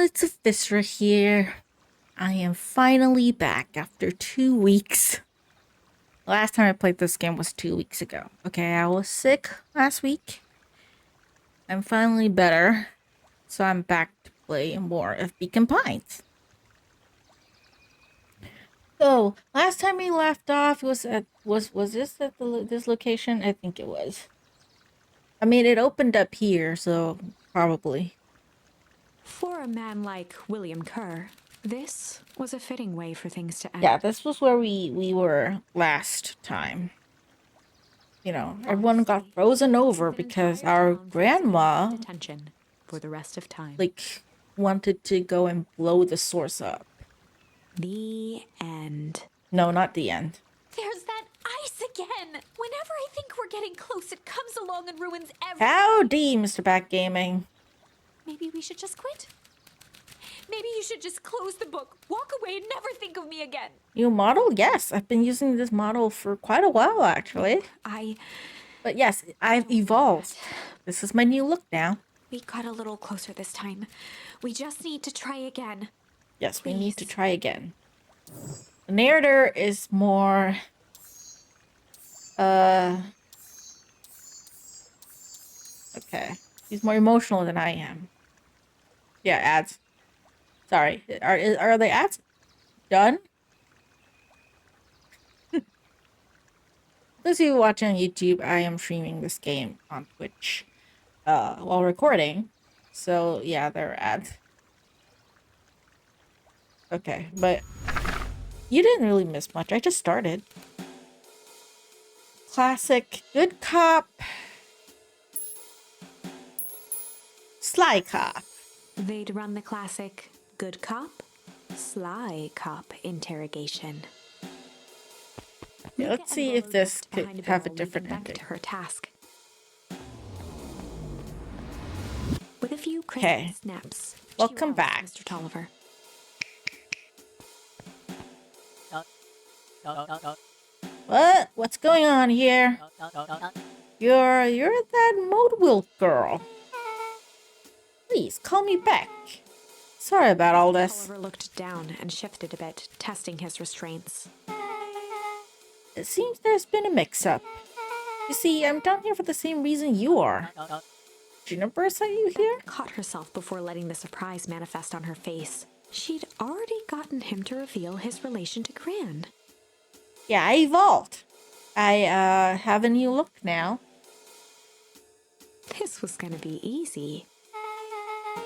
it's Luphisra here. I am finally back after 2 weeks. Last time I played this game was 2 weeks ago. Okay, I was sick last week. I'm finally better, so I'm back to play more of Beacon Pines. So last time we left off was at was this at this location? I think it was. I mean, it opened up here, so probably. For a man like William Kerr, this was a fitting way for things to end. Yeah, this was where we were last time. You know, everyone got frozen over because our grandma attention for the rest of time. like wanted to go and blow the source up. The end. No, not the end. There's that ice again! Whenever I think we're getting close, it comes along and ruins everything. Howdy, Mr. Back Gaming. Maybe we should just quit? Maybe you should just close the book, walk away, and never think of me again. New model? Yes, I've been using this model for quite a while, actually. But yes, I've evolved. This is my new look now. We got a little closer this time. We just need to try again. Yes, Please. we need to try again. The narrator is more... Okay. He's more emotional than I am. Yeah, ads. Sorry. Are the ads done? Those of you watching on YouTube, I am streaming this game on Twitch while recording. So, yeah, there are ads. Okay, but you didn't really miss much. I just started. Classic good cop. Sly cop. They'd run the classic good cop, sly cop interrogation. Yeah, let's see if this could have a different ending. Her task. With a few Okay. snaps. Welcome back, Mr. Tolliver. What? What's going on here? You're that Moldwill girl. Please call me Beck. Sorry about all this. Tolliver looked down and shifted a bit, testing his restraints. It seems there's been a mix-up. You see, I'm down here for the same reason you are. Juniper sent you here? Caught herself before letting the surprise manifest on her face. She'd already gotten him to reveal his relation to Gran. Yeah, I evolved. I have a new look now. This was gonna be easy.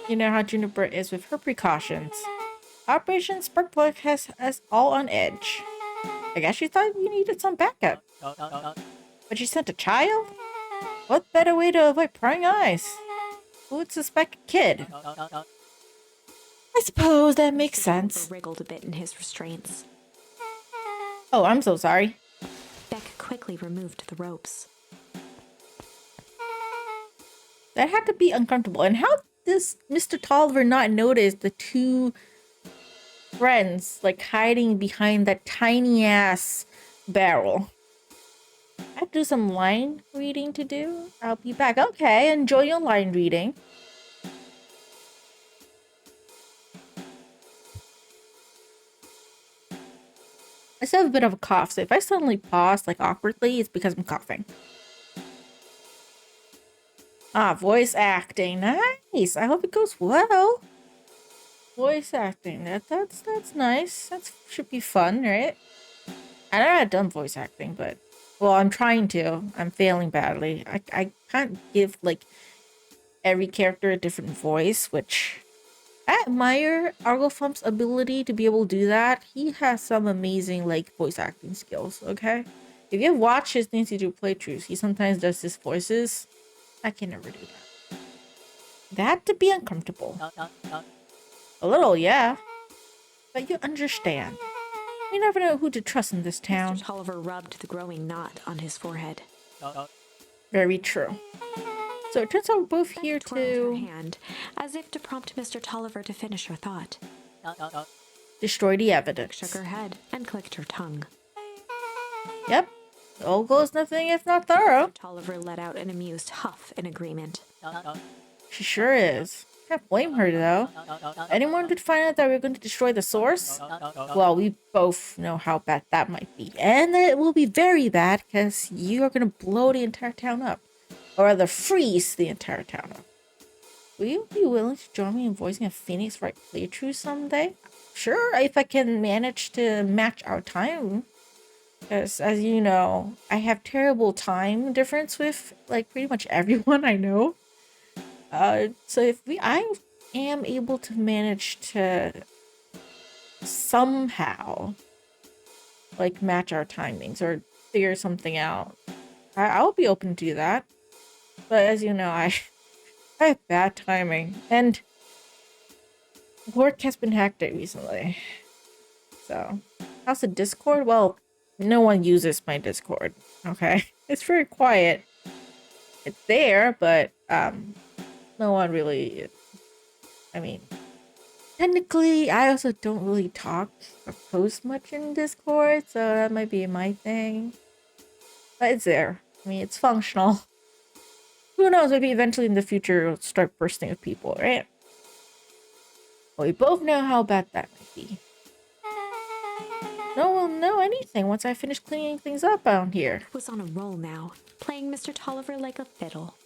You know how Juniper is with her precautions. Operation Sparkplug has us all on edge. I guess she thought you needed some backup. But she sent a child? What better way to avoid prying eyes? Who would suspect a kid? I suppose that makes sense. Wriggled a bit in his restraints. Oh, I'm so sorry. Beck quickly removed the ropes. That had to be uncomfortable. And how does Mr. Tolliver not notice the two friends like hiding behind that tiny ass barrel? I have to do some line reading to do. I'll be back. Okay, enjoy your line reading. I still have a bit of a cough, so if I suddenly pause like awkwardly, it's because I'm coughing. Ah, voice acting. Nice. I hope it goes well. Voice acting. That's nice. That should be fun, right? I never had done voice acting, but well, I'm trying to. I'm failing badly. I can't give like every character a different voice, which I admire Arglefump's ability to be able to do that. He has some amazing like voice acting skills, okay? If you have watched his Nancy Drew playthroughs, he sometimes does his voices. I can never do that. That to be uncomfortable. A little, yeah. But you understand. We never know who to trust in this town. Mr. Tolliver rubbed the growing knot on his forehead. Very true. So it turns out we're both Beck here twirled her to hand, as if to prompt Mr. Tolliver to finish her thought. destroy the evidence. Shook her head and clicked her tongue. Yep. All goes nothing if not thorough. Tolliver let out an amused huff in agreement. She sure is. Can't blame her, though. Anyone could find out that we're going to destroy the source? Well, we both know how bad that might be. And it will be very bad, because you are going to blow the entire town up. Or rather, freeze the entire town up. Will you be willing to join me in voicing a Phoenix Wright playthrough someday? Sure, if I can manage to match our time. Because, as you know, I have terrible time difference with, like, pretty much everyone I know. So if I am able to manage to somehow, like, match our timings or figure something out, I'll be open to do that. But as you know, I have bad timing, and work has been hectic recently. So, how's the Discord? Well, no one uses my Discord, okay? It's very quiet. It's there, but, no one really... I mean, technically, I also don't really talk or post much in Discord, so that might be my thing. But it's there. I mean, it's functional. Who knows, maybe eventually in the future it'll start bursting with people, right? Well, we both know how bad that might be. No one will know anything once I finish cleaning things up out here. Was on a roll now, playing Mr. Tolliver like a fiddle.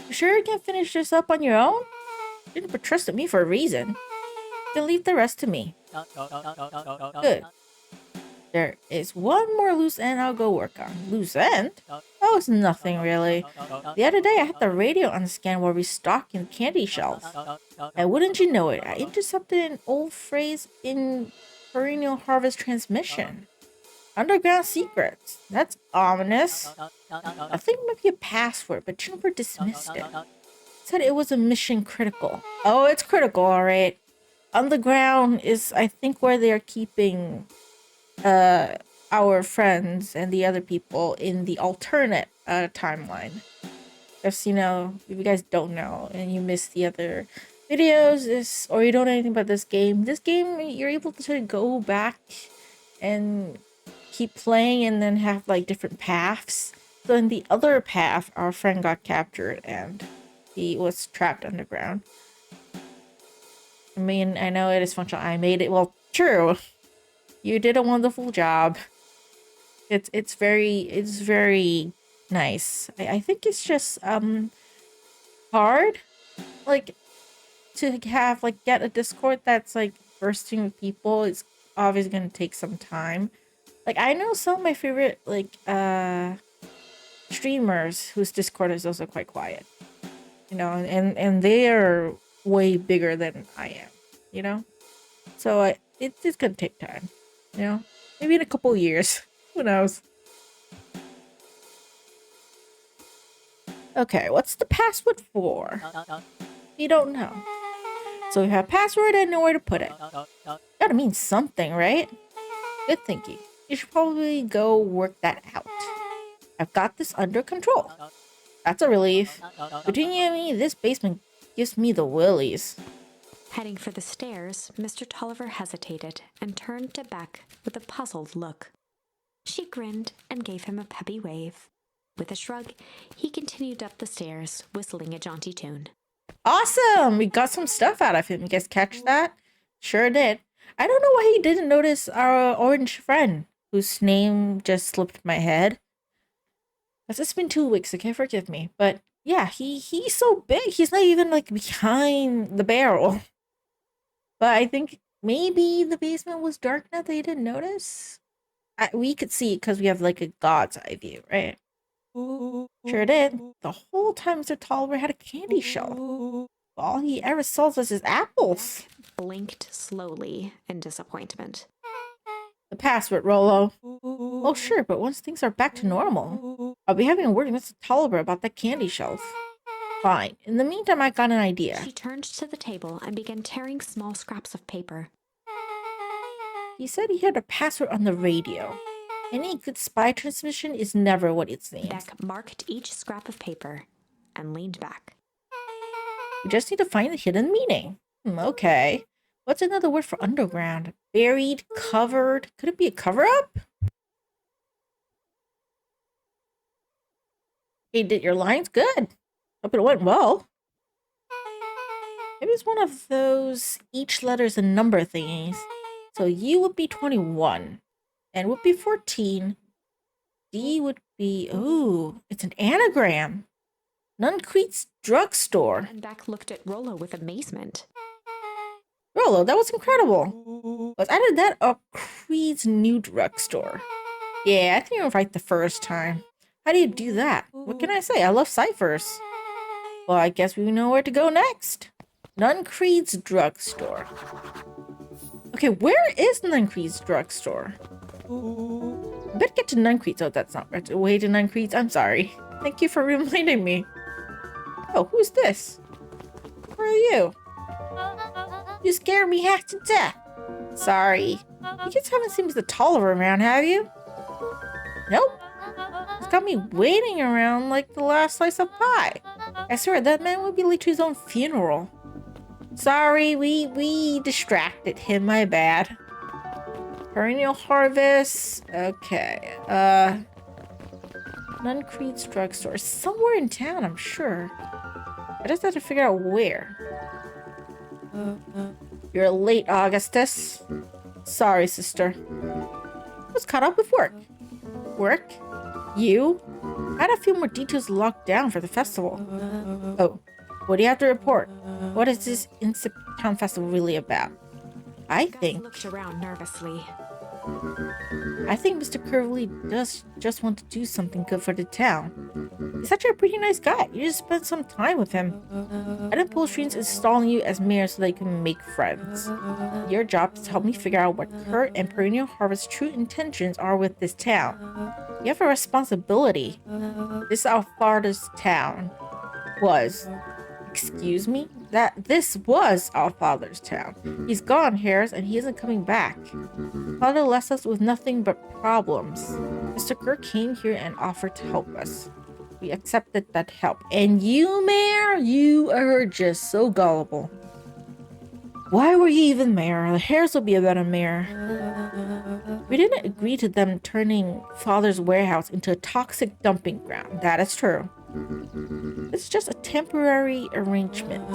You sure you can finish this up on your own? You didn't trust me for a reason. Then leave the rest to me. Good. There is one more loose end I'll go work on. Loose end? Oh, it's nothing really. The other day I had the radio on scan while restocking candy shelves. And wouldn't you know it, I intercepted an old phrase in perennial harvest transmission. Underground secrets. That's ominous. I think it might be a password, but Juniper dismissed it. Said it was a mission critical. Oh, it's critical, alright. Underground is, I think, where they are keeping our friends and the other people in the alternate timeline. If you know, if you guys don't know and you missed the other videos, or you don't know anything about this game you're able to go back and keep playing and then have like different paths. So in the other path, our friend got captured and he was trapped underground. I mean, I know it is functional. I made it. Well, true. You did a wonderful job. It's very nice. I think it's just hard, like, to have get a Discord that's like bursting with people. It's obviously gonna take some time. Like, I know some of my favorite streamers whose Discord is also quite quiet. You know, and they are way bigger than I am, you know? So it's gonna take time, you know? Maybe in a couple years. Who knows? Okay, what's the password for? You don't know. So we have a password and know where to put it. Gotta mean something, right? Good thinking. You should probably go work that out. I've got this under control. That's a relief. Between you and me, this basement gives me the willies. Heading for the stairs, Mr. Tolliver hesitated and turned to Beck with a puzzled look. She grinned and gave him a peppy wave. With a shrug, he continued up the stairs, whistling a jaunty tune. Awesome! We got some stuff out of him. You guys catch that? Sure did. I don't know why he didn't notice our orange friend, whose name just slipped my head. It's been 2 weeks, okay? Forgive me. But yeah, he's so big. He's not even like behind the barrel. But I think maybe the basement was dark enough that he didn't notice. We could see because we have like a god's eye view, right? Sure did. The whole time Mr. Tolliver had a candy shelf. All he ever sells us is apples. Blinked slowly in disappointment. The password, Rolo. Oh, sure, but once things are back to normal, I'll be having a word with Mr. Tolliver about that candy shelf. Fine. In the meantime, I got an idea. She turned to the table and began tearing small scraps of paper. He said he had a password on the radio. Any good spy transmission is never what it seems. Beck marked each scrap of paper and leaned back. We just need to find the hidden meaning. Okay. What's another word for underground? Buried, covered. Could it be a cover-up? Hey, did your lines good? Hope it went well. Maybe it's one of those each letter's a number thingies. So U would be 21. N would be 14. D would be... Ooh, it's an anagram. Nuncrete's drugstore. And Beck looked at Rolo with amazement. Rolo, that was incredible. Was either that or Creed's new drugstore? Yeah, I think I was right the first time. How do you do that? What can I say? I love ciphers. Well, I guess we know where to go next. Nuncrete's drugstore. Okay, where is Nuncrete's drugstore? I better get to Nuncrete's. Oh, that's not right. Way to Nuncrete's. I'm sorry. Thank you for reminding me. Oh, who's this? Where are you? You scared me half to death. Sorry. You kids haven't seen Mr. Tolliver around, have you? Nope. He's got me waiting around like the last slice of pie. I swear that man would be late to his own funeral. Sorry, we distracted him, my bad. Perennial harvest. Okay. Nuncrete's drugstore. Somewhere in town, I'm sure. I just have to figure out where. You're late, Augustus. Sorry, sister. I was caught up with work. Work? You? I had a few more details locked down for the festival. Oh, what do you have to report? What is this Town Festival really about? I think looked around nervously. I think Mr. Curly does just want to do something good for the town. He's such a pretty nice guy. You just spend some time with him. I didn't pull strings installing you as mayor so that you can make friends. Your job is to help me figure out what Kurt and Perennial Harvest's true intentions are with this town. You have a responsibility. This is our father's town. Was. Excuse me? This was our father's town. He's gone, Harris, and he isn't coming back. Father left us with nothing but problems. Mr. Kirk came here and offered to help us. We accepted that help. And you, Mayor, you are just so gullible. Why were you even mayor? The Harris will be a better mayor. We didn't agree to them turning Father's warehouse into a toxic dumping ground. That is true. It's just a temporary arrangement.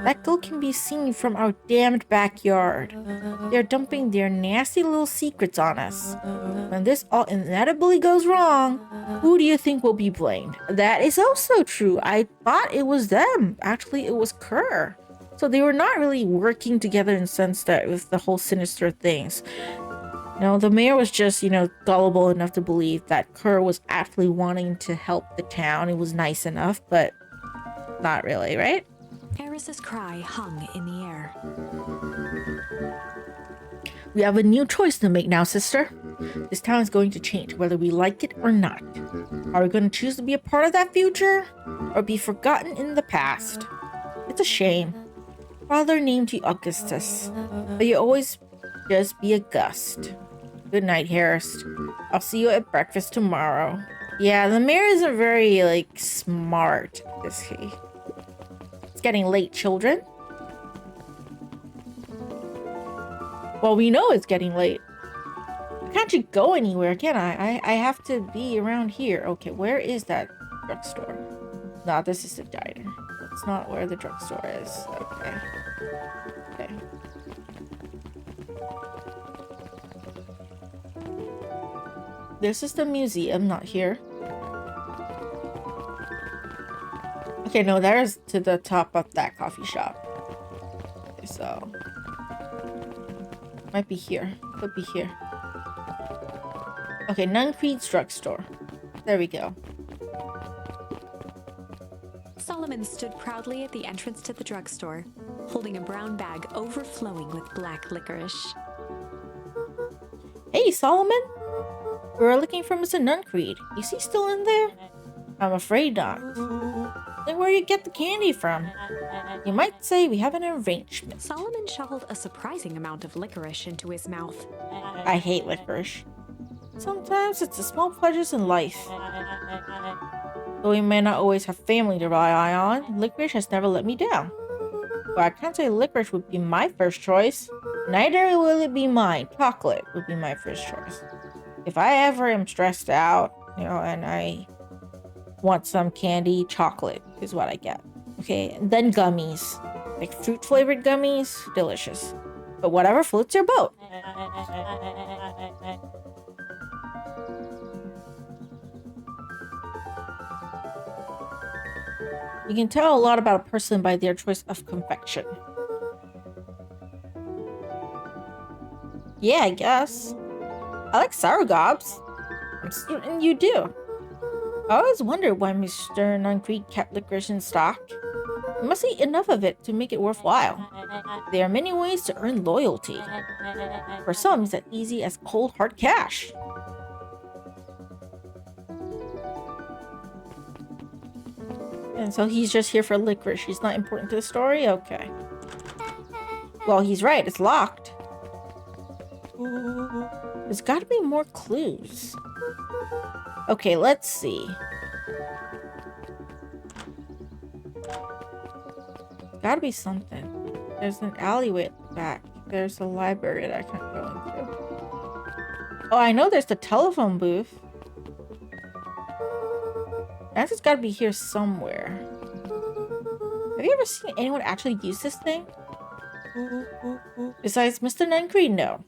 That goat can be seen from our damned backyard. They're dumping their nasty little secrets on us. When this all inevitably goes wrong, who do you think will be blamed? That is also true. I thought it was them. Actually, it was Kerr. So they were not really working together in the sense that with the whole sinister things. No, the mayor was just, gullible enough to believe that Kerr was actually wanting to help the town. It was nice enough, but not really, right? Eris's cry hung in the air. We have a new choice to make now, sister. This town is going to change, whether we like it or not. Are we going to choose to be a part of that future, or be forgotten in the past? It's a shame. Father named you Augustus, but you always just be a gust. Good night, Harris. I'll see you at breakfast tomorrow. Yeah, the mayor isn't very, smart, is he? It's getting late, children. Well, we know it's getting late. I can't you go anywhere, can I? I have to be around here. Okay, where is that drugstore? No, this is the diner. That's not where the drugstore is. Okay. Okay. This is the museum, not here. Okay, no, there's to the top of that coffee shop. Okay, so... might be here. Could be here. Okay, Nuncrete's drugstore. There we go. Solomon stood proudly at the entrance to the drugstore, holding a brown bag overflowing with black licorice. Hey, Solomon! We're looking for Mr. Nuncrete. Is he still in there? I'm afraid not. Then where you get the candy from? You might say we have an arrangement. Solomon shoveled a surprising amount of licorice into his mouth. I hate licorice. Sometimes it's the small pleasures in life. Though we may not always have family to rely on, licorice has never let me down. But I can't say licorice would be my first choice. Neither will it be mine. Chocolate would be my first choice. If I ever am stressed out, and I want some candy, chocolate is what I get. Okay, and then gummies. Like fruit-flavored gummies, delicious. But whatever floats your boat. You can tell a lot about a person by their choice of confection. Yeah, I guess. I like sour gobs. I'm certain you do. I always wondered why Mr. Nuncreed kept licorice in stock. You must eat enough of it to make it worthwhile. There are many ways to earn loyalty. For some, it's as easy as cold hard cash. And so he's just here for licorice. He's not important to the story? Okay. Well, he's right. It's locked. There's got to be more clues. Okay, let's see. Gotta be something. There's an alleyway at the back. There's a library that I can't go into. Oh, I know there's the telephone booth. That's just gotta be here somewhere. Have you ever seen anyone actually use this thing? Besides Mr. Nuncreed, no.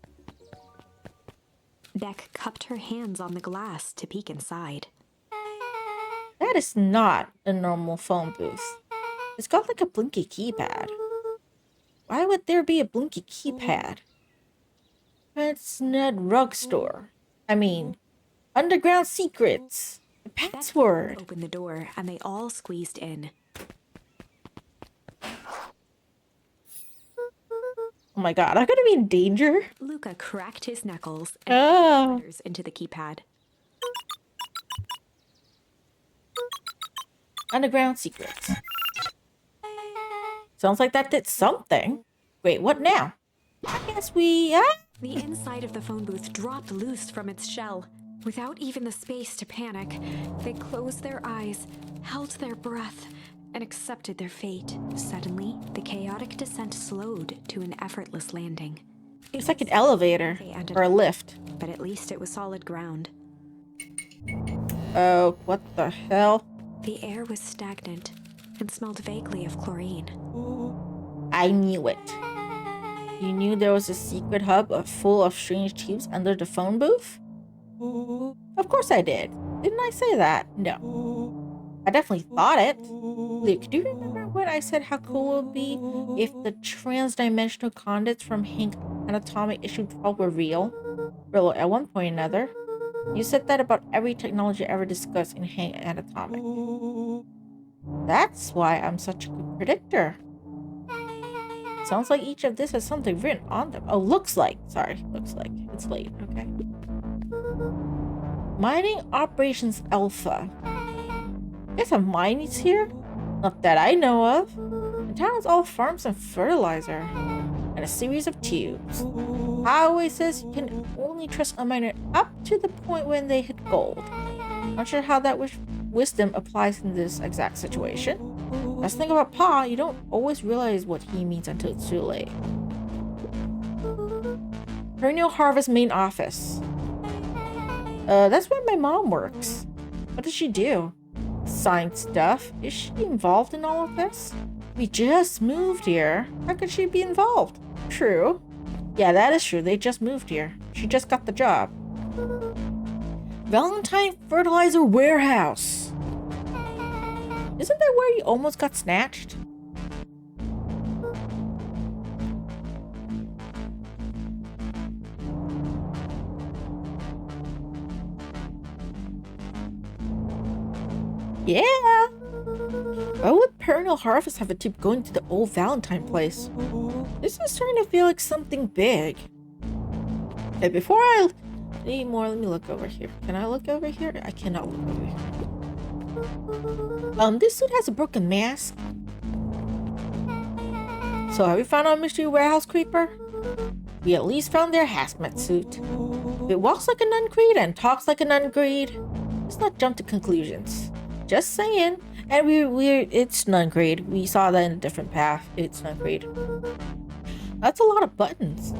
Beck cupped her hands on the glass to peek inside. That is not a normal phone booth. It's got like a blinky keypad. Why would there be a blinky keypad? It's not drugstore. I mean, underground secrets. The password. Beck opened the door and they all squeezed in. Oh my god, I'm gonna be in danger. Luka cracked his knuckles and put letters into the keypad. Underground secrets. Sounds like that did something. Wait, what now? I guess we, The inside of the phone booth dropped loose from its shell. Without even the space to panic, they closed their eyes, held their breath, and accepted their fate. Suddenly, the chaotic descent slowed to an effortless landing. It's like an elevator or a lift. But at least it was solid ground. Oh, what the hell? The air was stagnant and smelled vaguely of chlorine. I knew it. You knew there was a secret hub full of strange tubes under the phone booth? Of course I did. Didn't I say that? No. I definitely thought it. Luke, do you remember when I said how cool it would be if the trans-dimensional conduits from Hank Anatomic issue 12 were real? Rolo, at one point or another. You said that about every technology ever discussed in Hank Anatomic. That's why I'm such a good predictor. Sounds like each of this has something written on them. Oh, looks like. Sorry, looks like. It's late, okay. Mining Operations Alpha. There's some minings here? Not that I know of. The town is all farms and fertilizer. And a series of tubes. Highway says you can only trust a miner up to the point when they hit gold. Not sure how that wisdom applies in this exact situation. Best thing about Pa, you don't always realize what he means until it's too late. Perennial Harvest main office. That's where my mom works. What does she do? Sign stuff. Is she involved in all of this? We just moved here. How could she be involved? True. Yeah, that is true. They just moved here. She just got the job. Valentine Fertilizer Warehouse. Isn't that where you almost got snatched? Yeah. Why would Perennial Harvest have a tube going to the old Valentine place? This is starting to feel like something big. Okay, before I need more, let me look over here. Can I look over here? I cannot look over here. This suit has a broken mask. So have we found our mystery warehouse creeper? We at least found their hazmat suit. If it walks like a Nuncreed and talks like a Nuncreed, let's not jump to conclusions. Just saying. And it's Nuncreed. We saw that in a different path. It's Nuncreed. That's a lot of buttons.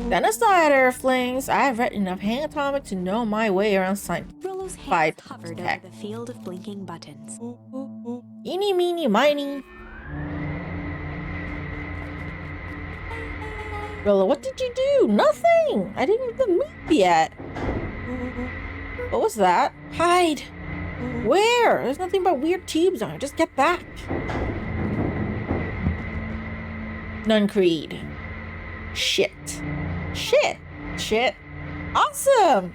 Then aside, Earthlings, I've read enough Hang Atomic to know my way around science. Rolo's hands hovered over the field of blinking buttons. Eeny, meeny, miny. Rolo, what did you do? Nothing! I didn't even move yet. What was that? Hide! Where? There's nothing but weird tubes on it. Just get back. Nuncreed. Shit. Shit. Shit. Awesome!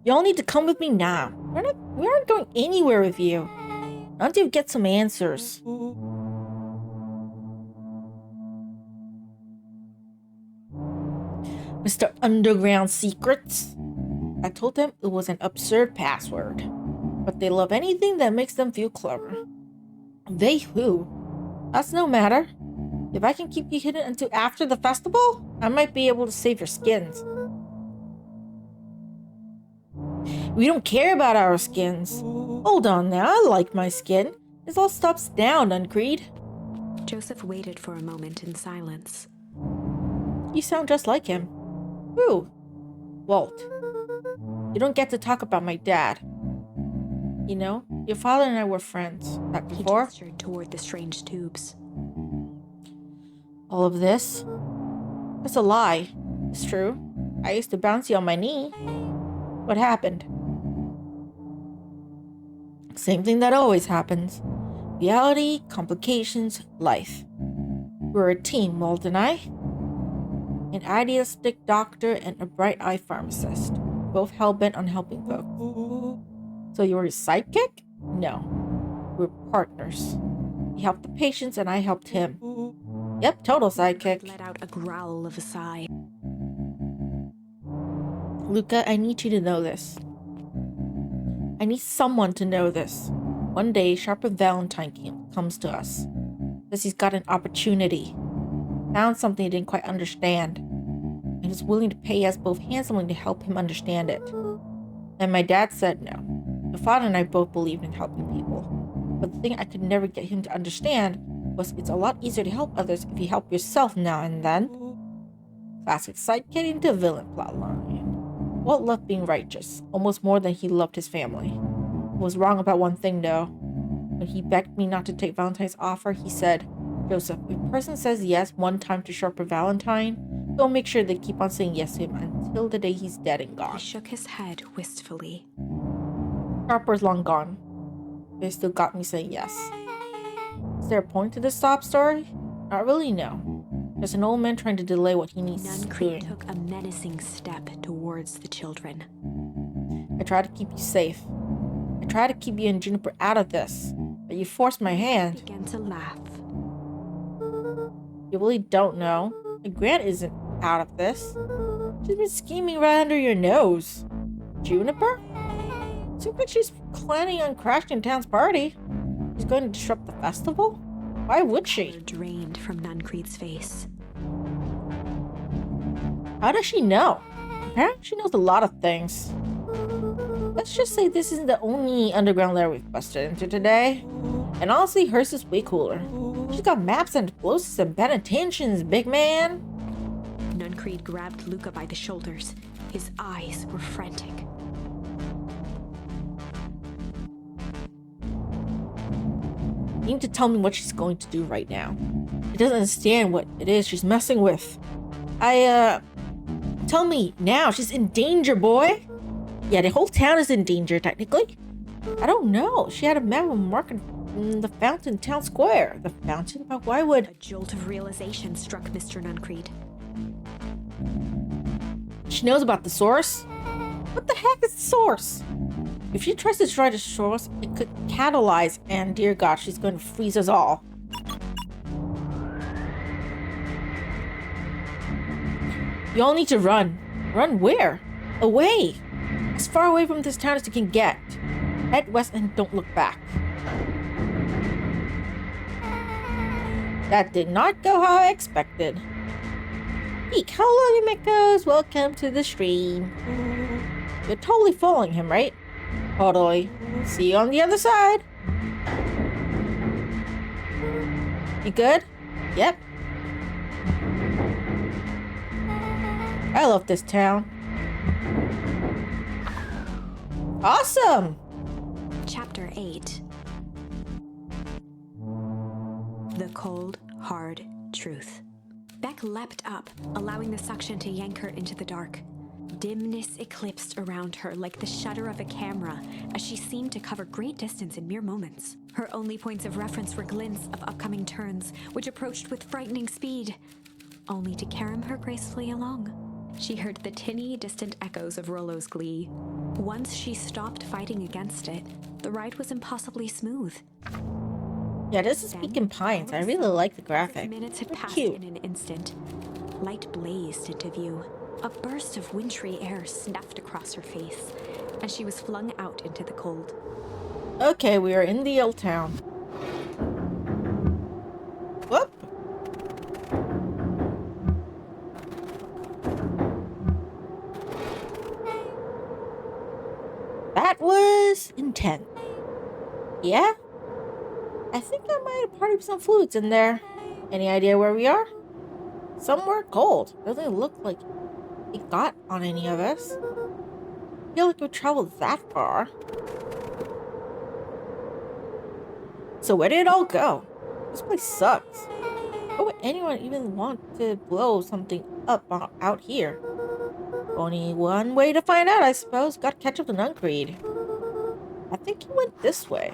Y'all need to come with me now. We aren't going anywhere with you. Until you get some answers. Mr. Underground Secrets. I told them it was an absurd password. But they love anything that makes them feel clever. They who? That's no matter. If I can keep you hidden until after the festival, I might be able to save your skins. We don't care about our skins. Hold on now, I like my skin. This all stops down, Uncreed. Joseph waited for a moment in silence. You sound just like him. Who? Walt. You don't get to talk about my dad. You know, your father and I were friends. Back before? He gestured toward the strange tubes. All of this? It's a lie. It's true. I used to bounce you on my knee. What happened? Same thing that always happens. Reality, complications, life. We're a team, Walt and I. An idealistic doctor and a bright-eyed pharmacist. Both hell-bent on helping folks. So you were his sidekick? No. We're partners. He helped the patients and I helped him. Yep, total sidekick. Let out a growl of a sigh. Luka, I need you to know this. I need someone to know this. One day, Sharper Valentine comes to us. Says he's got an opportunity. Found something he didn't quite understand. And is willing to pay us both handsomely to help him understand it. And my dad said no. My father and I both believed in helping people. But the thing I could never get him to understand was it's a lot easier to help others if you help yourself now and then. Classic sidekick into villain plotline. Walt loved being righteous, almost more than he loved his family. He was wrong about one thing though. When he begged me not to take Valentine's offer, he said, Joseph, if a person says yes one time to Sharper Valentine, he'll make sure they keep on saying yes to him until the day he's dead and gone. He shook his head wistfully. Sharper's long gone. They still got me saying yes. Is there a point to this sob story? Not really, no. There's an old man trying to delay what he needs Nuncreed doing. took a menacing step towards the children. I try to keep you safe. I try to keep you and Juniper out of this, but you forced my He hand. began to laugh. You really don't know. My Grant isn't out of this. She's been scheming right under your nose. Juniper? Seems like she's planning on crashing town's party. She's going to disrupt the festival? Why would she? Color drained from Nuncreed's face. How does she know? Apparently she knows a lot of things. Let's just say this isn't the only underground lair we've busted into today. And honestly, hers is way cooler. She's got maps and explosives and bad intentions, big man. Nuncreed grabbed Luka by the shoulders. His eyes were frantic. You need to tell me what she's going to do right now. She doesn't understand what it is she's messing with. Tell me now. She's in danger, boy. Yeah, the whole town is in danger, technically. I don't know. She had a map marked in the fountain in town square. The fountain? But why would... A jolt of realization struck Mr. Nuncreed. She knows about the source? What the heck is the source? If she tries to destroy the source, it could catalyze, and dear God, she's going to freeze us all. You all need to run. Run where? Away. As far away from this town as you can get. Head west and don't look back. That did not go how I expected. Eek, hello, Mikos. Welcome to the stream. You're totally following him, right? Totally. See you on the other side. You good? Yep. I love this town. Awesome! Chapter 8. The Cold, Hard Truth. Beck leapt up, allowing the suction to yank her into the dark. Dimness eclipsed around her like the shutter of a camera as she seemed to cover great distance in mere moments. Her only points of reference were glints of upcoming turns, which approached with frightening speed, only to carom her gracefully along. She heard the tinny, distant echoes of Rolo's glee. Once she stopped fighting against it, the ride was impossibly smooth. Yeah, this is Beacon Pines. I really like the graphic. Minutes had They're passed cute. in an instant. Light blazed into view. A burst of wintry air snuffed across her face, and she was flung out into the cold. Okay, we are in the old town. Whoop! That was intense. Yeah? I think I might have partied some fluids in there. Any idea where we are? Somewhere cold. Doesn't look like it got on any of us. I feel like we traveled that far. So where did it all go? This place sucks. Why would anyone even want to blow something up out here? Only one way to find out, I suppose. Gotta catch up to Nuncreed. I think he went this way.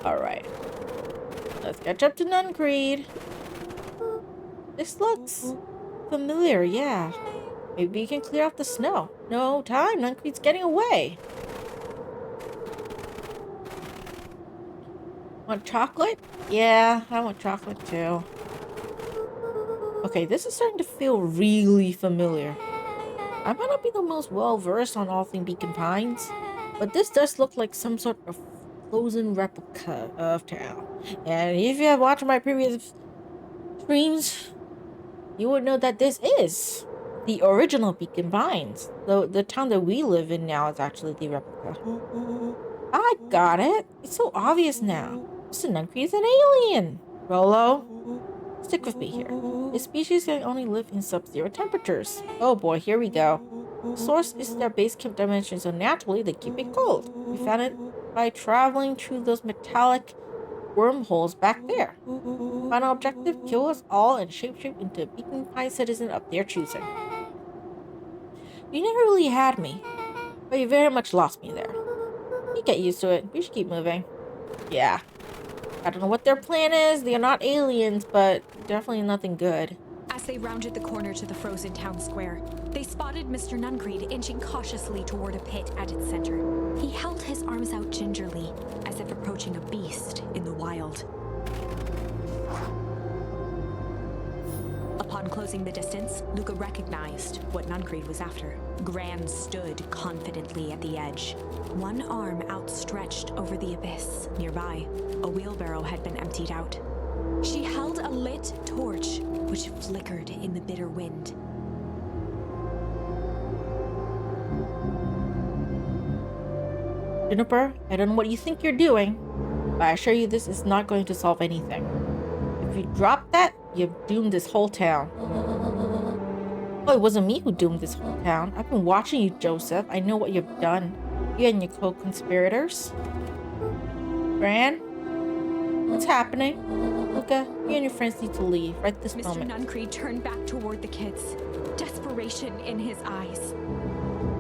Alright. Let's catch up to Nuncreed. This looks familiar, yeah. Maybe we can clear out the snow. No time, Nuncreed's getting away. Want chocolate? Yeah, I want chocolate too. Okay, this is starting to feel really familiar. I might not be the most well-versed on all things Beacon Pines, but this does look like some sort of frozen replica of town. And if you have watched my previous streams, you would know that this is the original Beacon Pines. The town that we live in now is actually the replica. I got it. It's so obvious now. Mr. Nuncreed is an alien. Rolo, stick with me here. This species can only live in sub-zero temperatures. Oh boy, here we go. The source is their base camp dimension, so naturally they keep it cold. We found it by traveling through those metallic wormholes back there. Final objective, kill us all and shapeshift into a Beacon Pine citizen of their choosing. You never really had me, but you very much lost me there. You get used to it. We should keep moving. Yeah. I don't know what their plan is. They are not aliens, but definitely nothing good. As they rounded the corner to the frozen town square, they spotted Mr. Nuncreed inching cautiously toward a pit at its center. He held his arms out gingerly, as if approaching a beast in the wild. Upon closing the distance, Luka recognized what Nuncreed was after. Gran stood confidently at the edge, one arm outstretched over the abyss. Nearby, a wheelbarrow had been emptied out. She held a lit torch, which flickered in the bitter wind. Juniper, I don't know what you think you're doing, but I assure you this is not going to solve anything. If you drop that, you've doomed this whole town. Oh, it wasn't me who doomed this whole town. I've been watching you, Joseph. I know what you've done. You and your co-conspirators. Gran? What's happening? Luka, you and your friends need to leave right this Mr. moment. Nuncreed turned back toward the kids, desperation in his eyes.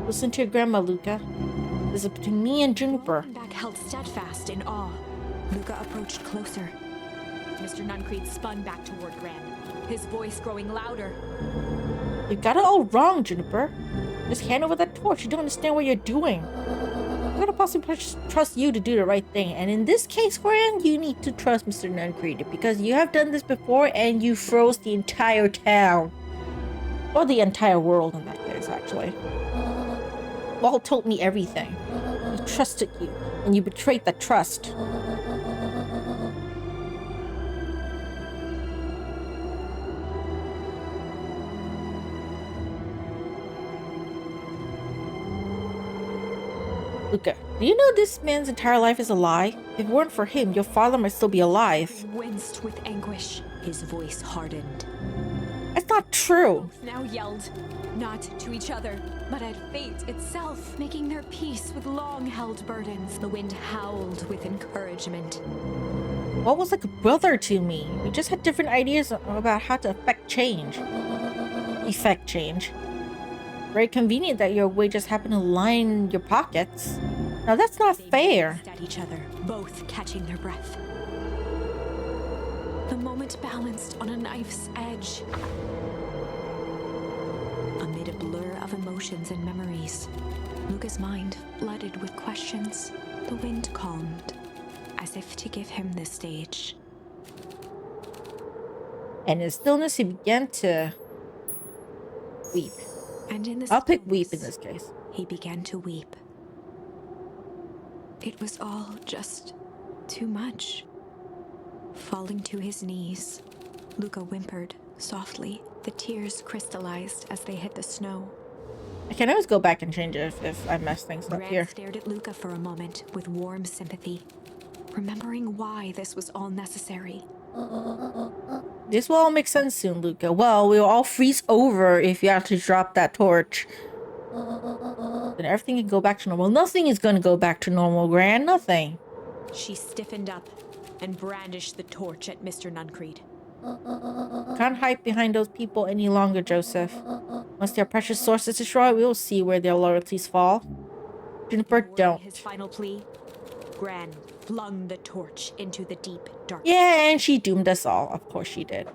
Listen to your grandma, Luka. This is between me and Juniper. Beck held steadfast in awe. Luka approached closer. Mr. Nuncreed spun back toward Gran, his voice growing louder. You got it all wrong, Juniper. Just hand over that torch. You don't understand what you're doing. I gotta possibly trust you to do the right thing. And in this case, Gran, you need to trust Mr. Nuncreed because you have done this before and you froze the entire town. Or the entire world in that case, actually. Walt told me everything. He trusted you, and you betrayed that trust. Luka, do you know this man's entire life is a lie? If it weren't for him, your father might still be alive. He winced with anguish. His voice hardened. That's not true. Both now yelled, not to each other, but at fate itself, making their peace with long-held burdens. The wind howled with encouragement. What was like a brother to me? We just had different ideas about how to effect change. Very convenient that your way just happened to line your pockets. Now that's not fair. They gazed at each other, both catching their breath. The moment balanced on a knife's edge. Amid a blur of emotions and memories, Luka's mind flooded with questions. The wind calmed, as if to give him the stage. And in stillness, he began to weep. And in the I'll pick weep in stillness, this case. he began to weep. It was all just too much. Falling to his knees, Luka whimpered softly. The tears crystallized as they hit the snow. I can always go back and change it if I mess things up Gran here. stared at Luka for a moment with warm sympathy, remembering why this was all necessary. This will all make sense soon, Luka. Well, we'll all freeze over if you actually drop that torch. Then everything can go back to normal. Nothing is going to go back to normal, Gran. Nothing. She stiffened up and brandished the torch at Mr. Nuncreed. Can't hide behind those people any longer, Joseph. Once their precious source is destroyed, we will see where their loyalties fall. Juniper, Wording don't. his final plea, Gran flung the torch into the deep dark. Yeah, and she doomed us all. Of course she did.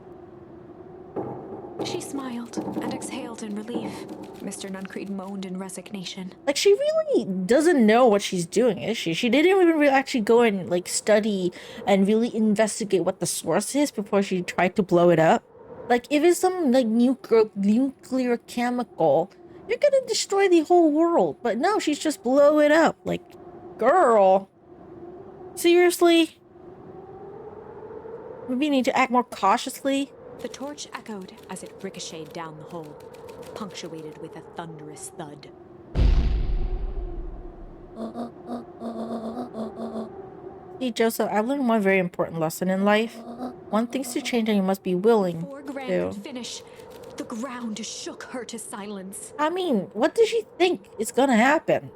She smiled and exhaled in relief. Mr. Nuncreed moaned in resignation. Like, she really doesn't know what she's doing, is she? She didn't even really actually go and, like, study and really investigate what the source is before she tried to blow it up. Like, if it's some, like, nuclear chemical, you're gonna destroy the whole world. But no, she's just blow it up. Like, girl. Seriously? Maybe you need to act more cautiously. The torch echoed as it ricocheted down the hole, punctuated with a thunderous thud. See, Joseph, I've learned one very important lesson in life. Want things to change and you must be willing Before Gran to. could finish, the ground shook her to silence. I mean, what does she think is gonna happen?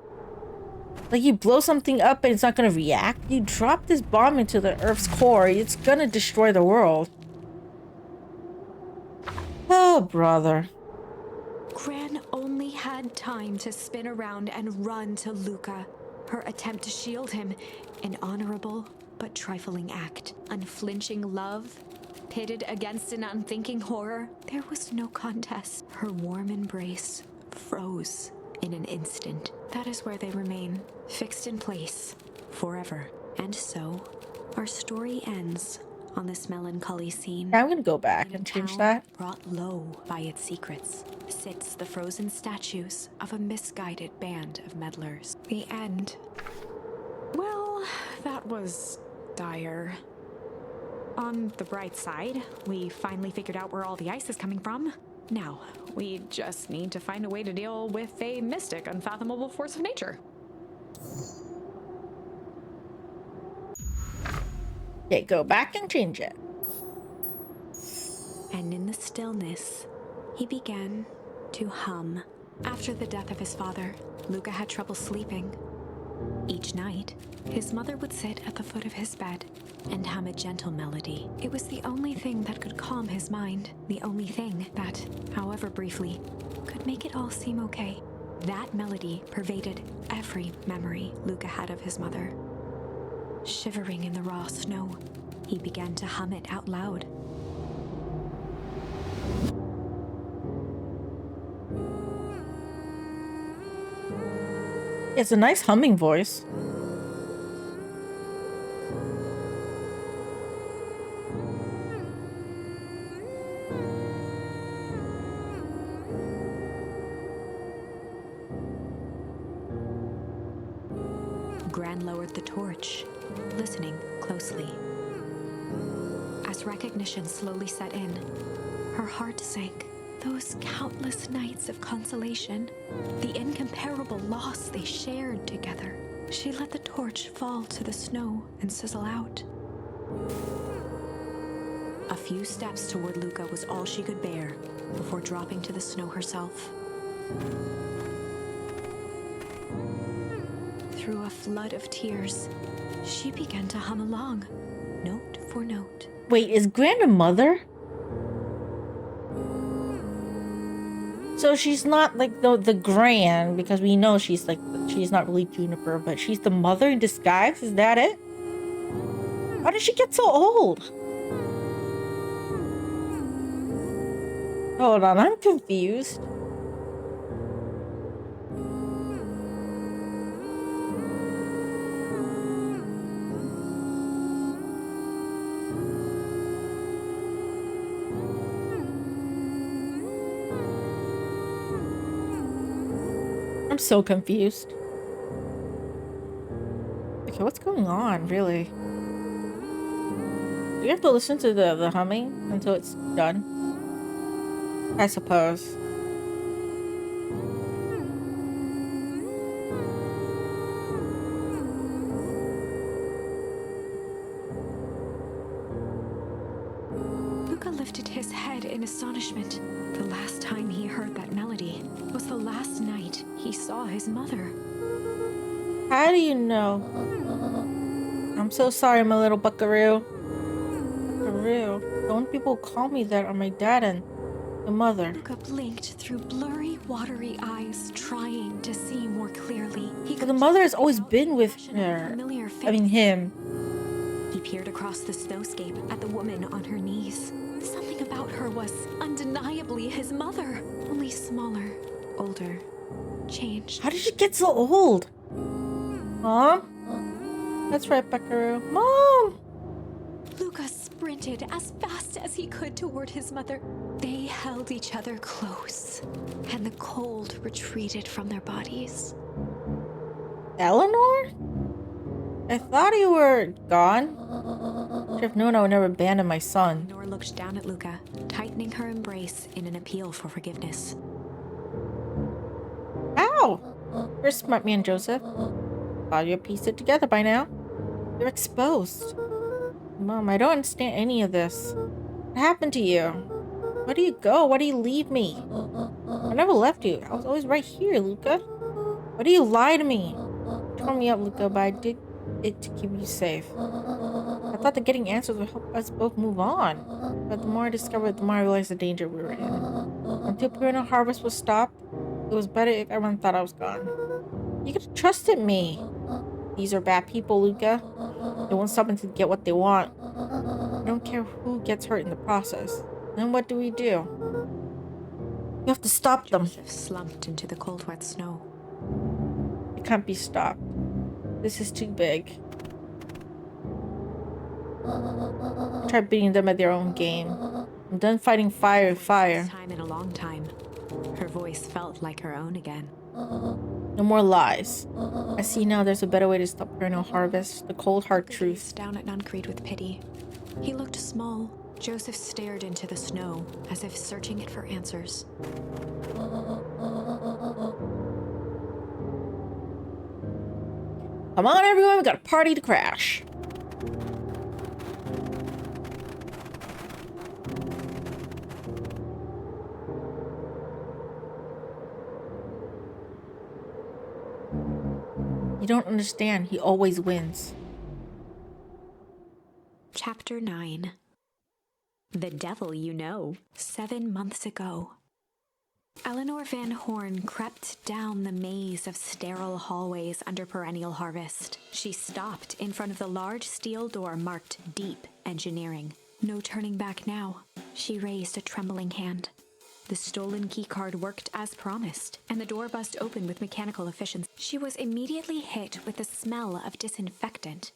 Like, you blow something up and it's not gonna react? You drop this bomb into the Earth's core, it's gonna destroy the world. Oh, brother. Gran only had time to spin around and run to Luka. Her attempt to shield him, an honorable but trifling act. Unflinching love, pitted against an unthinking horror, there was no contest. Her warm embrace froze in an instant. That is where they remain, fixed in place, forever. And so, our story ends on this melancholy scene. Now I'm gonna go back In a and change town that. Brought low by its secrets, sits the frozen statues of a misguided band of meddlers. The end. Well, that was dire. On the bright side, we finally figured out where all the ice is coming from. Now, we just need to find a way to deal with a mystic, unfathomable force of nature. Okay, go back and change it. And in the stillness, he began to hum. After the death of his father, Luka had trouble sleeping. Each night, his mother would sit at the foot of his bed and hum a gentle melody. It was the only thing that could calm his mind, the only thing that, however briefly, could make it all seem okay. That melody pervaded every memory Luka had of his mother. Shivering in the raw snow, he began to hum it out loud. It's a nice humming voice. Gran lowered the torch, listening closely. As recognition slowly set in, her heart sank. Those countless nights of consolation, the incomparable loss they shared together. She let the torch fall to the snow and sizzle out. A few steps toward Luka was all she could bear before dropping to the snow herself. Through a flood of tears, she began to hum along, note for note. Wait, is Gran a mother? So she's not like the Gran, because we know she's not really Juniper, but she's the mother in disguise? Is that it? How did she get so old? Hold on, I'm confused. I'm so confused. Okay, what's going on, really? Do you have to listen to the humming until it's done? I suppose. Luka lifted his head in astonishment. The last time he heard that melody was the last night he saw his mother. How do you know? I'm so sorry, my little buckaroo. Buckaroo. The only people who call me that are my dad and the mother. Luka blinked through blurry, watery eyes, trying to see more clearly. But the mother has always been with her. I mean, him. He peered across the snowscape at the woman on her knees. Something about her was undeniably his mother, only smaller, older, changed. How did she get so old? Mom? That's right, Buckaroo. Mom! Luka sprinted as fast as he could toward his mother. They held each other close, and the cold retreated from their bodies. Eleanor? I thought you were gone. Should have known I would never abandon my son. Eleanor looked down at Luka, tightening her embrace in an appeal for forgiveness. Ow! You're smart, me and Joseph. Thought you'd piece it together by now. You're exposed. Mom, I don't understand any of this. What happened to you? Where do you go? Why do you leave me? I never left you. I was always right here, Luka. Why do you lie to me? You tore me up, Luka, but I did it to keep you safe. I thought that getting answers would help us both move on. But the more I discovered, the more I realized the danger we were in. Until perennial harvest was stopped, it was better if everyone thought I was gone. You could have trusted me. These are bad people, Luka. They want someone to get what they want. I don't care who gets hurt in the process. Then what do? You have to stop them. Joseph slumped into the cold, wet snow. It can't be stopped. This is too big. Try beating them at their own game. I'm done fighting fire with fire. First time in a long time, her voice felt like her own again. No more lies. I see now there's a better way to stop perennial harvest. The cold hard truth. Down at Nuncreed with pity. He looked small. Joseph stared into the snow as if searching it for answers. Come on, everyone, we got a party to crash. You don't understand. He always wins. Chapter 9. The Devil You Know. 7 months ago. Eleanor Van Horn crept down the maze of sterile hallways under perennial harvest. She stopped in front of the large steel door marked Deep Engineering. No turning back now. She raised a trembling hand. The stolen keycard worked as promised, and the door buzzed open with mechanical efficiency. She was immediately hit with the smell of disinfectant.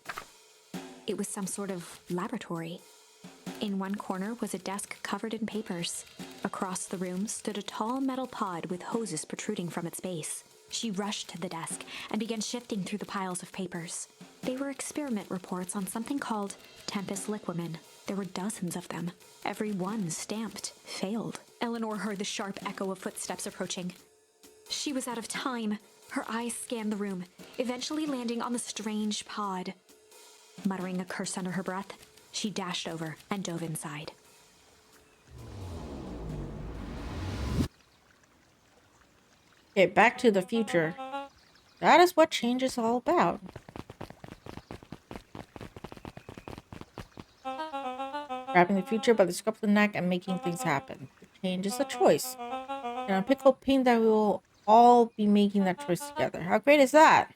It was some sort of laboratory. In one corner was a desk covered in papers. Across the room stood a tall metal pod with hoses protruding from its base. She rushed to the desk and began shifting through the piles of papers. They were experiment reports on something called Tempest Liquamen. There were dozens of them. Every one stamped failed. Eleanor heard the sharp echo of footsteps approaching. She was out of time. Her eyes scanned the room, eventually landing on the strange pod. Muttering a curse under her breath, she dashed over and dove inside. Okay, back to the future. That is what change is all about. Grabbing the future by the scruff of the neck and making things happen. The change is a choice. And I'm hoping that we will all be making that choice together. How great is that?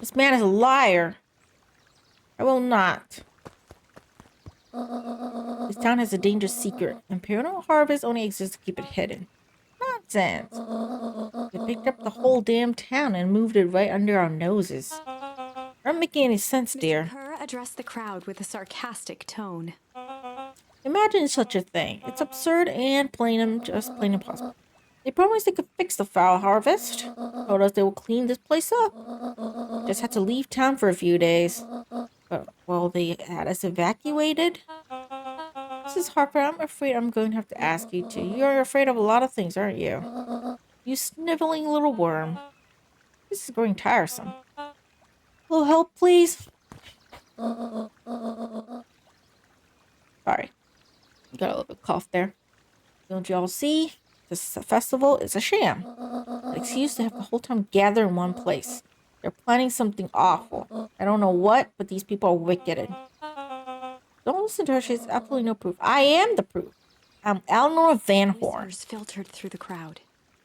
This man is a liar. I will not. This town has a dangerous secret. Imperial harvest only exists to keep it hidden. Nonsense. They picked up the whole damn town and moved it right under our noses. Not making any sense, dear. Mr. Kerr addressed the crowd with a sarcastic tone. Imagine such a thing. It's absurd and just plain impossible. They promised they could fix the foul harvest. Told us they will clean this place up. Just had to leave town for a few days. But, well, they had us evacuated. Mrs. Harper, I'm afraid I'm going to have to ask you to. You're afraid of a lot of things, aren't you? You sniveling little worm. This is growing tiresome. A little help, please? Sorry. Got a little bit of cough there. Don't you all see? This festival is a sham. An excuse to have the whole town gather in one place. They're planning something awful. I don't know what, but these people are wicked. Don't listen to her. She has absolutely no proof. I am the proof. I'm Eleanor Van Horn. Whispers filtered through the crowd.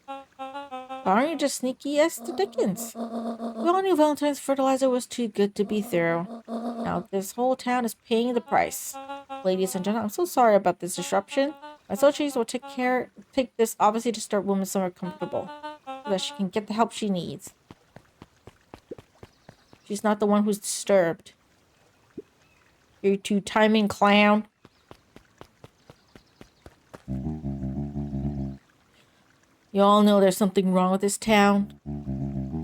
Aren't you just sneaky as to Dickens? We all knew Valentine's fertilizer was too good to be through. Now this whole town is paying the price. Ladies and gentlemen, I'm so sorry about this disruption. My associates will take this obviously to start women somewhere comfortable, so that she can get the help she needs. She's not the one who's disturbed. You two-timing clown. You all know there's something wrong with this town.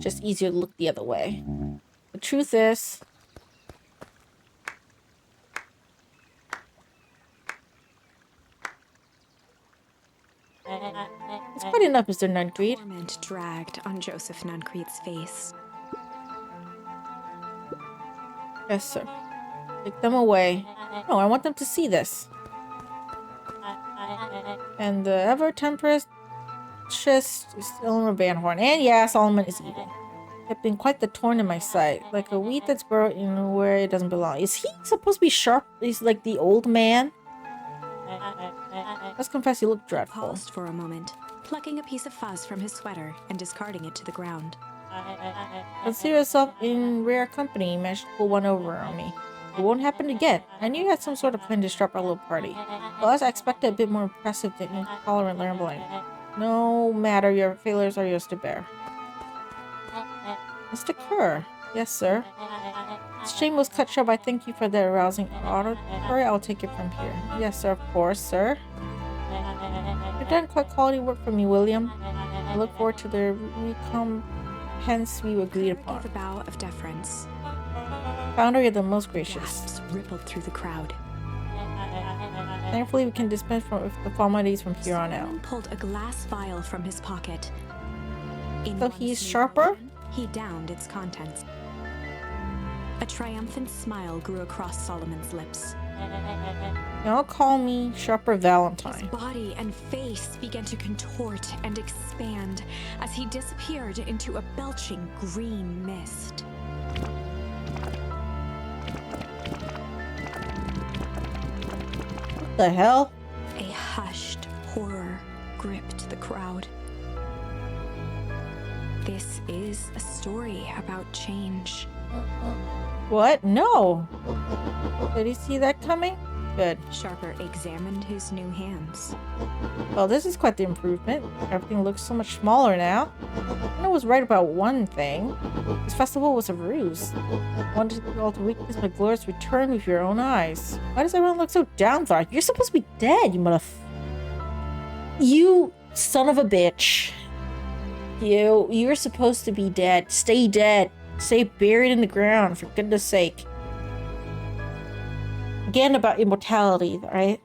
Just easier to look the other way. The truth is, it's quite enough, Mr. Nuncreed. Torment dragged on Joseph Nuncreed's face. Yes, sir. Take them away. No, I want them to see this. And the ever-temperate Eleanor Van Horn. And yeah, Solomon is evil. I've been quite the thorn in my side. Like a weed that's burrowed in where it doesn't belong. Is he supposed to be sharp? He's like the old man? Let's confess, you look dreadful. Paused for a moment, plucking a piece of fuzz from his sweater and discarding it to the ground. Consider yourself in rare company. You managed to pull one over on me. It won't happen again. I knew you had some sort of plan to disrupt our little party. Well, as I expected, a bit more impressive than intolerant learning. No matter, your failures are yours to bear. Mr. Kerr. Yes, sir. This shameless cut short. I thank you for the arousing auditory. I'll take it from here. Yes, sir. Of course, sir. You've done quite quality work for me, William. I look forward to the recompense we agreed upon. Gave a bow of deference. Founder, you're the most gracious. Gasps rippled through the crowd. Thankfully, we can dispense with the formalities from here on out. Solomon pulled a glass vial from his pocket. So he's sharper? He downed its contents. A triumphant smile grew across Solomon's lips. Y'all call me Sharper His Valentine. body and face began to contort and expand as he disappeared into a belching green mist. What the hell? A hushed horror gripped the crowd. This is a story about change. What? No. Did he see that coming? Good. Sharper examined his new hands. Well, this is quite the improvement. Everything looks so much smaller now. I was right about one thing. This festival was a ruse. I wanted to all to witness my glorious return with your own eyes. Why does everyone look so downtrodden? You're supposed to be dead, you You son of a bitch. You're supposed to be dead. Stay dead. Stay buried in the ground, for goodness sake. Again, about immortality, right?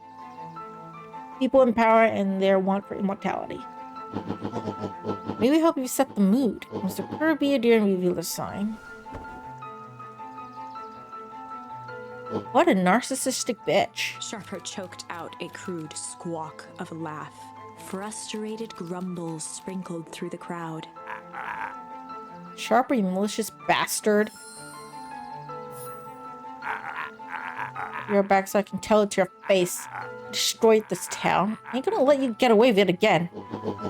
People in power and their want for immortality. Maybe help you set the mood. Mr. Kerr, be a dear and reveal the sign. What a narcissistic bitch. Sharper choked out a crude squawk of a laugh. Frustrated grumbles sprinkled through the crowd. Sharper, you malicious bastard. You're back so I can tell it to your face. Destroyed this town. I ain't gonna let you get away with it again.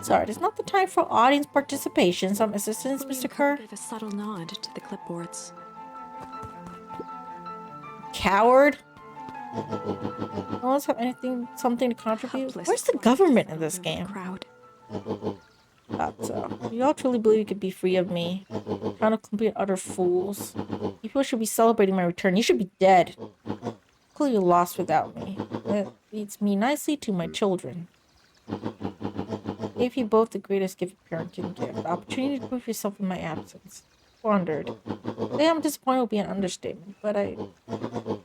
Sorry, it's not the time for audience participation. Some assistance, Mr. Kerr? Gave a subtle nod to the clipboards. Coward. No one's have something to contribute? Helpless Where's the cries government in filled this the game? Crowd. Thought so. You all truly believe you could be free of me? Kind of complete utter fools. You people should be celebrating my return. You should be dead. Clearly lost without me. That leads me nicely to my children. Gave you both the greatest gift a parent can give. The opportunity to prove yourself in my absence. Squandered. Today I'm disappointed would be an understatement, but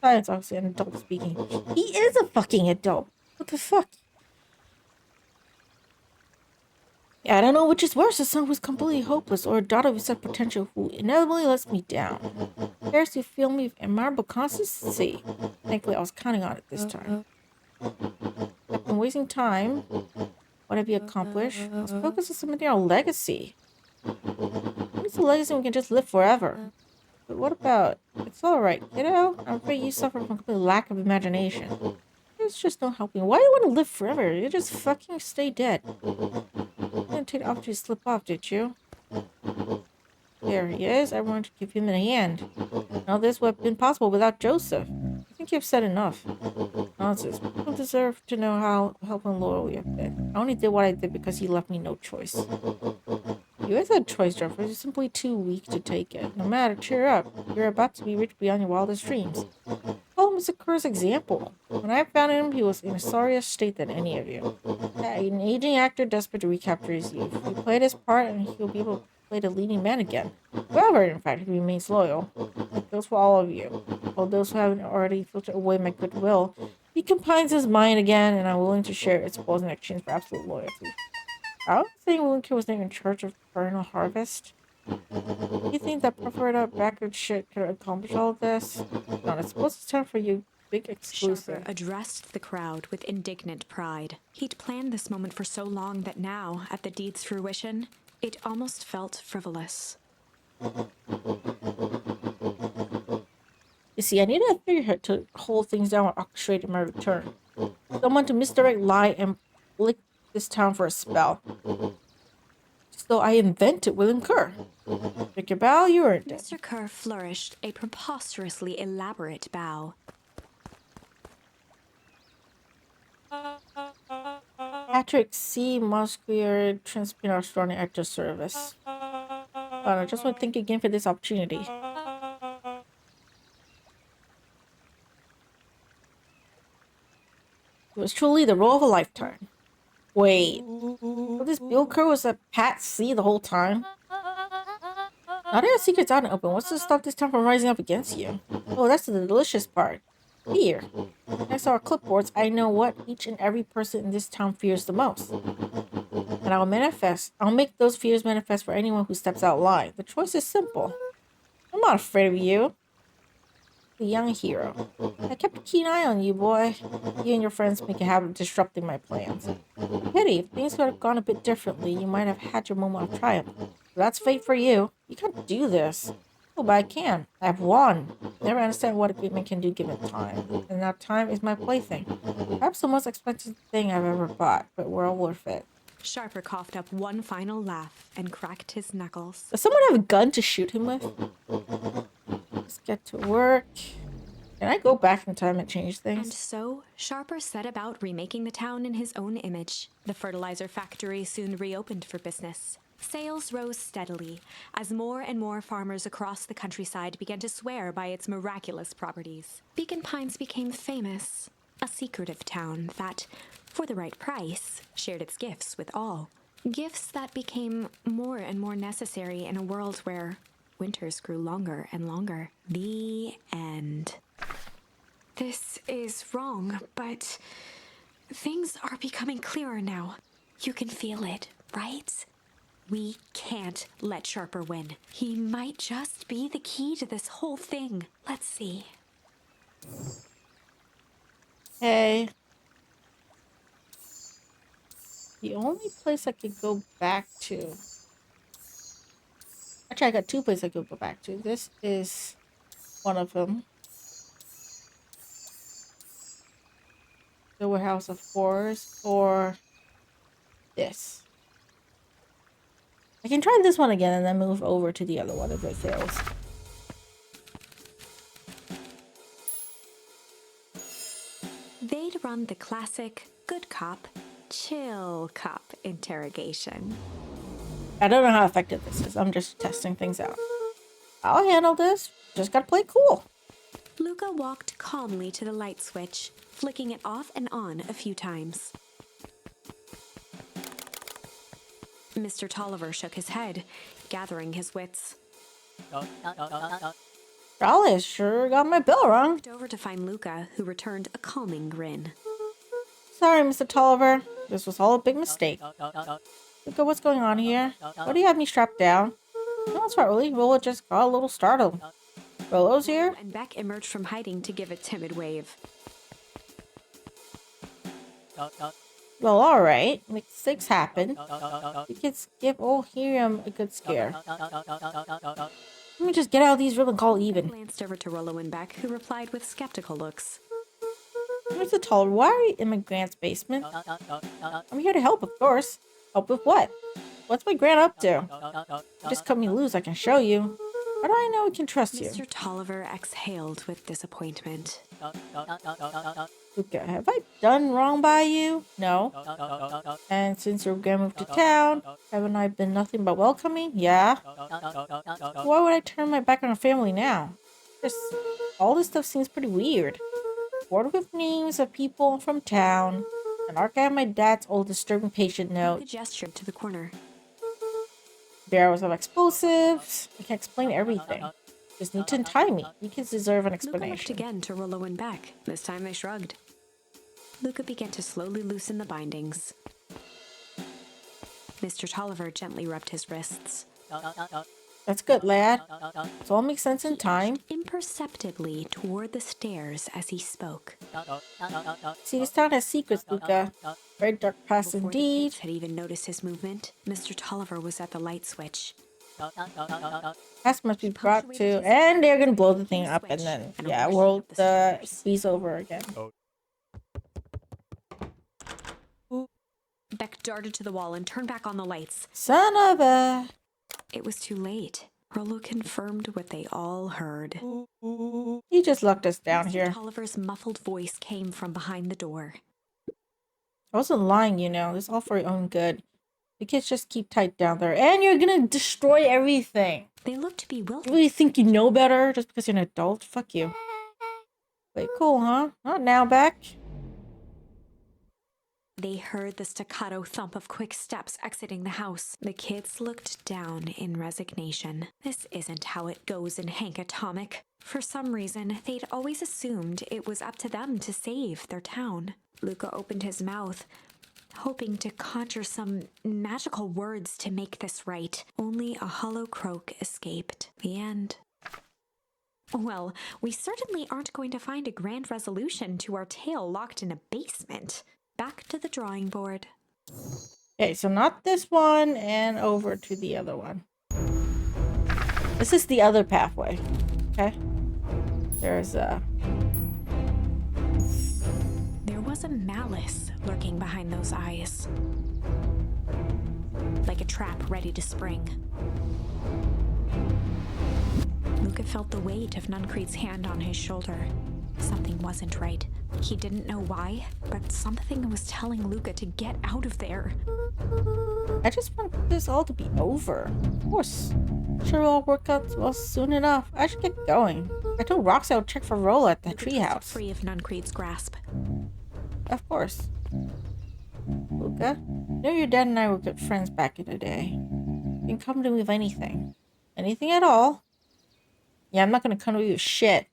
science obviously an adult speaking. He is a fucking adult. What the fuck? Yeah, I don't know which is worse, a son who's completely hopeless or a daughter with such potential who inevitably lets me down. Cares to fill me with admirable constancy. Thankfully, I was counting on it this time. I've been wasting time. What have you accomplished? Let's focus on something our legacy. It's a legacy we can just live forever. But what about... It's alright, kiddo. I'm afraid you suffer from complete lack of imagination. There's just no helping. Why do you want to live forever? You just fucking stay dead. You didn't take the opportunity to slip off, did you? There he is. I wanted to give him a hand. Now this would have been possible without Joseph. I think you've said enough. Nonsense. People deserve to know how helpful and loyal we have been. I only did what I did because he left me no choice. You guys had a choice, Jeffrey. You're simply too weak to take it. No matter, cheer up. You're about to be rich beyond your wildest dreams. Follow Mr. Kerr's example. When I found him, he was in a sorrier state than any of you. An aging actor desperate to recapture his youth. He played his part, and he'll be able to play the leading man again. However, in fact, he remains loyal. That goes for all of you. All those who haven't already filtered away my goodwill. He combines his mind again, and I'm willing to share its spoils in exchange for absolute loyalty. I don't think Luka was named in charge of Parental Harvest. You think that perforated backward shit could accomplish all this? No, I suppose it's time for you, big exclusive. Sharper addressed the crowd with indignant pride. He'd planned this moment for so long that now, at the deed's fruition, it almost felt frivolous. You see, I needed a figurehead to hold things down and orchestrate my return. Someone to misdirect, lie, and lick this town for a spell. So I invented William Kerr. Pick your bow, you earned it. Mr. Kerr flourished a preposterously elaborate bow. Patrick C. Muscular Transplant Astronomy at your service. I just want to thank you again for this opportunity. It was truly the role of a lifetime. Wait, so this Bill Kerr was a Pat C the whole time? Now there are secrets out and open. What's to stop this town from rising up against you? Oh, that's the delicious part. Fear. Next to our clipboards, I know what each and every person in this town fears the most. And I'll make those fears manifest for anyone who steps out of line. The choice is simple. I'm not afraid of you. The young hero. I kept a keen eye on you, boy. You and your friends make a habit of disrupting my plans. Pity, if things could have gone a bit differently, you might have had your moment of triumph. But that's fate for you. You can't do this. Oh, but I can. I've won. Never understand what a great man can do given time. And now time is my plaything. Perhaps the most expensive thing I've ever bought, but well worth it. Sharper coughed up one final laugh and cracked his knuckles. Does someone have a gun to shoot him with? Let's get to work. Can I go back in time and change And things? so, Sharper set about remaking the town in his own image. The fertilizer factory soon reopened for business. Sales rose steadily as more and more farmers across the countryside began to swear by its miraculous properties. Beacon Pines became famous, a secretive town that, for the right price, shared its gifts with all. Gifts that became more and more necessary in a world where winters grew longer and longer. The end. This is wrong, but things are becoming clearer now. You can feel it, right? We can't let Sharper win. He might just be the key to this whole thing. Let's see. Hey. The only place I could go back to... Actually, I got two places I could go back to. This is one of them. The Warehouse of Horrors, or this. I can try this one again and then move over to the other one if it fails. They'd run the classic good cop, chill cop interrogation. I don't know how effective this is. I'm just testing things out. I'll handle this. Just gotta play cool. Luka walked calmly to the light switch, flicking it off and on a few times. Mr. Tolliver shook his head, gathering his wits. Charlie sure got my bill wrong. Walked over to find Luka, who returned a calming grin. Sorry, Mr. Tolliver. This was all a big mistake. Luka, what's going on here? Why do you have me strapped down? No, that's right, Willie. Rolo just got a little startled. Rolo's here? And Beck emerged from hiding to give a timid wave. Well, alright. Mistakes happen. You kids give old Helium a good scare. Let me just get out of these rooms and call it even. Glanced over to Rolo and Beck, who replied with skeptical looks. Mr. Tolliver, why are you in my Grant's basement? I'm here to help, of course. Help with what? What's my Grant up to? Just cut me loose, I can show you. How do I know we can trust you? Mr. Tolliver exhaled with disappointment. Luka, have I done wrong by you? No. And since your Grant moved to town, haven't I been nothing but welcoming? Yeah. Why would I turn my back on a family now? Just, all this stuff seems pretty weird. Boarded with names of people from town. An archive of my dad's old disturbing patient note. Luka gestured to the corner. Barrels of explosives. I can explain everything. Just need to untie me. You kids deserve an Luka looked explanation. again to Rolo and Beck. This time they shrugged. Luka began to slowly loosen the bindings. Mr. Tolliver gently rubbed his wrists. That's good, lad. It all makes sense in time. Imperceptibly toward the stairs as he spoke. See, this town has secrets, Luka. Very dark past Before the indeed. kids had even noticed his movement, Mr. Tolliver was at the light switch. Past must be brought to, and they're gonna blow the thing up, and then yeah, world squeeze over again. Beck darted to the wall and turned back on the lights. Son of a... It was too late. Rolo confirmed what they all heard. He just locked us down Mr. here. Tolliver's muffled voice came from behind the door. I wasn't lying, you know. This is all for your own good. The kids just keep tight down there, and you're gonna destroy everything. They looked You bewildered. really think you know better just because you're an adult? Fuck you. Wait, cool, huh? Not now, Beck. They heard the staccato thump of quick steps exiting the house. The kids looked down in resignation. This isn't how it goes in Hank Atomic. For some reason, they'd always assumed it was up to them to save their town. Luka opened his mouth, hoping to conjure some magical words to make this right. Only a hollow croak escaped. The end. Well, we certainly aren't going to find a grand resolution to our tale locked in a basement. Back to the drawing board. Okay, so not this one, and over to the other one. This is the other pathway. Okay? There's a... There was a malice lurking behind those eyes. Like a trap ready to spring. Luka felt the weight of Nuncreed's hand on his shoulder. Something wasn't right. He didn't know why, but something was telling Luka to get out of there. I just want this all to be over. Of course. Sure it'll all work out well soon enough. I should get going. I told Roxy I'll check for Rolo at the treehouse. Free of Nuncreed's grasp. Of course. Luka, I know your dad and I were good friends back in the day. You can come to me with anything. Anything at all. Yeah, I'm not gonna come to you with shit.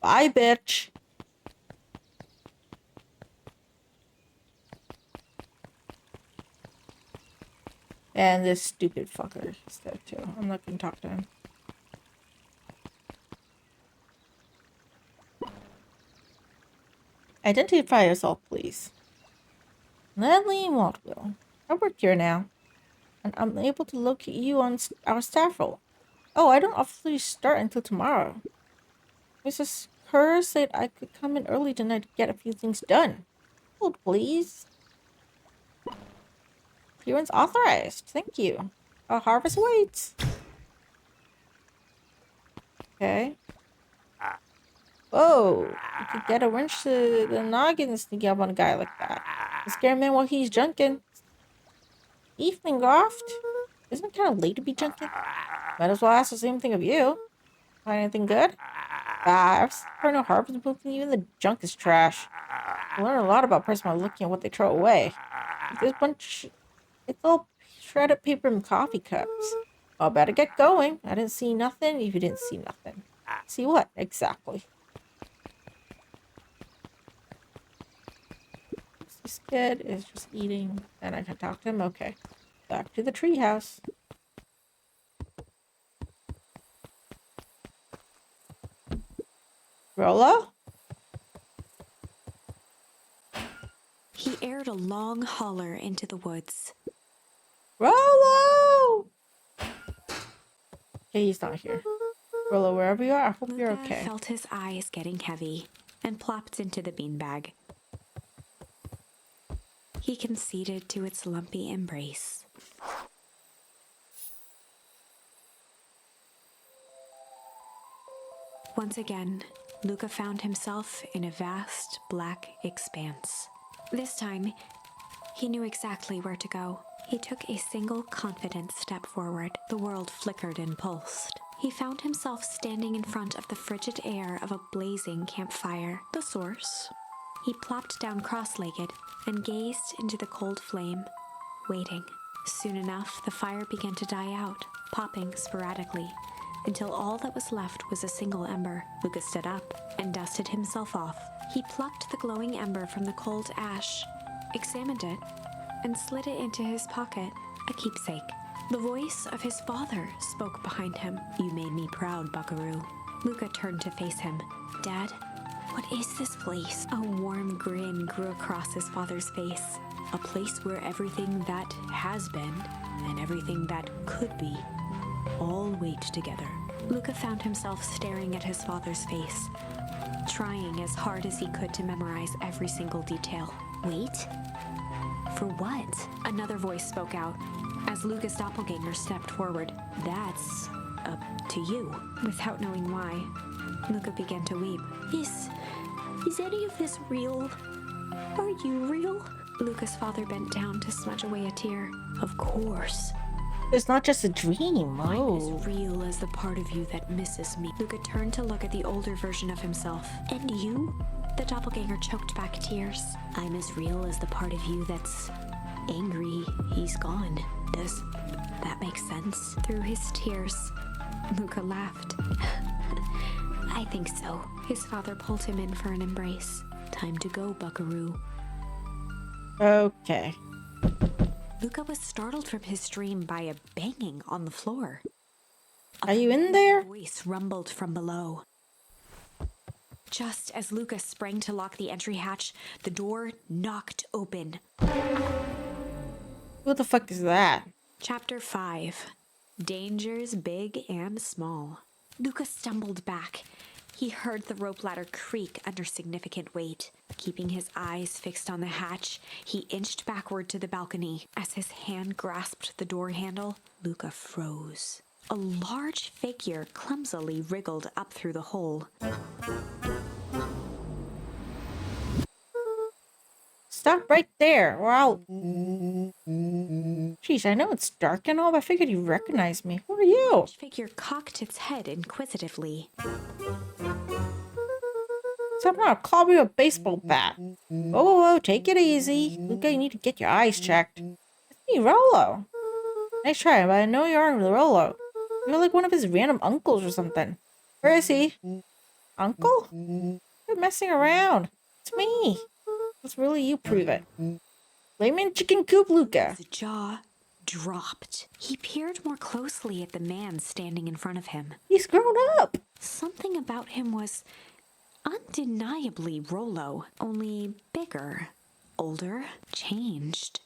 Bye, bitch. And this stupid fucker is there too. I'm not gonna talk to him. Identify yourself, please. Ledley and Waldville. I work here now, and I'm able to locate you on our staff roll. Oh, I don't officially start until tomorrow. Mrs. Kerr said I could come in early tonight to get a few things done. Hold, please. Clearance authorized. Thank you. Our harvest waits. Okay. Whoa. You could get a wrench to the noggin and sneak up on a guy like that. The scare man while he's junking. Evening, Groft. Isn't it kind of late to be junking? Might as well ask the same thing of you. Find anything good? I've heard no harvest book, and even the junk is trash. I learn a lot about a person by looking at what they throw away. This bunch, it's all shredded paper and coffee cups. Well, better get going. I didn't see nothing if you didn't see nothing. See what? Exactly. This kid is just eating, and I can talk to him? Okay. Back to the treehouse. Rolo? He aired a long holler into the woods. Rolo! Okay, he's not here. Rolo, wherever you are, I hope you're Luka okay. felt his eyes getting heavy and plopped into the beanbag. He conceded to its lumpy embrace. Once again, Luka found himself in a vast black expanse. This time, he knew exactly where to go. He took a single confident step forward. The world flickered and pulsed. He found himself standing in front of the frigid air of a blazing campfire. The source. He plopped down cross-legged and gazed into the cold flame, waiting. Soon enough, the fire began to die out, popping sporadically, until all that was left was a single ember. Luka stood up and dusted himself off. He plucked the glowing ember from the cold ash, examined it, and slid it into his pocket, a keepsake. The voice of his father spoke behind him. "You made me proud, Buckaroo." Luka turned to face him. "Dad, what is this place?" A warm grin grew across his father's face. "A place where everything that has been and everything that could be all wait together." Luka found himself staring at his father's face, trying as hard as he could to memorize every single detail. "Wait? For what?" Another voice spoke out as Luka's doppelganger stepped forward. "That's up to you." Without knowing why, Luka began to weep. Is any of this real? Are you real?" Luka's father bent down to smudge away a tear. "Of course. It's not just a dream. I'm Oh. as real as the part of you that misses me." Luka turned to look at the older version of himself. "And you?" The doppelganger choked back tears. "I'm as real as the part of you that's angry he's gone." Does that make sense? Through his tears, Luka laughed. "I think so." His father pulled him in for an embrace. "Time to go, Buckaroo." Okay. Luka was startled from his dream by a banging on the floor. Are you in there? A voice rumbled from below. Just as Luka sprang to lock the entry hatch, the door knocked open. Who the fuck is that? Chapter 5. Dangers Big and Small. Luka stumbled back. He heard the rope ladder creak under significant weight. Keeping his eyes fixed on the hatch, he inched backward to the balcony. As his hand grasped the door handle, Luka froze. A large figure clumsily wriggled up through the hole. Stop right there, or I'll... Jeez, I know it's dark and all, but I figured you'd recognize me. Who are you? The figure cocked its head inquisitively. Somehow claw me with a baseball bat. Whoa, take it easy. Luka, you need to get your eyes checked. It's me, Rolo. Nice try, but I know you aren't Rolo. You're like one of his random uncles or something. Where is he? Uncle? You're messing around. It's me. It's really you, prove it. Lay me in chicken coop, Luka. His jaw dropped. He peered more closely at the man standing in front of him. He's grown up. Something about him was undeniably Rolo, only bigger, older, changed.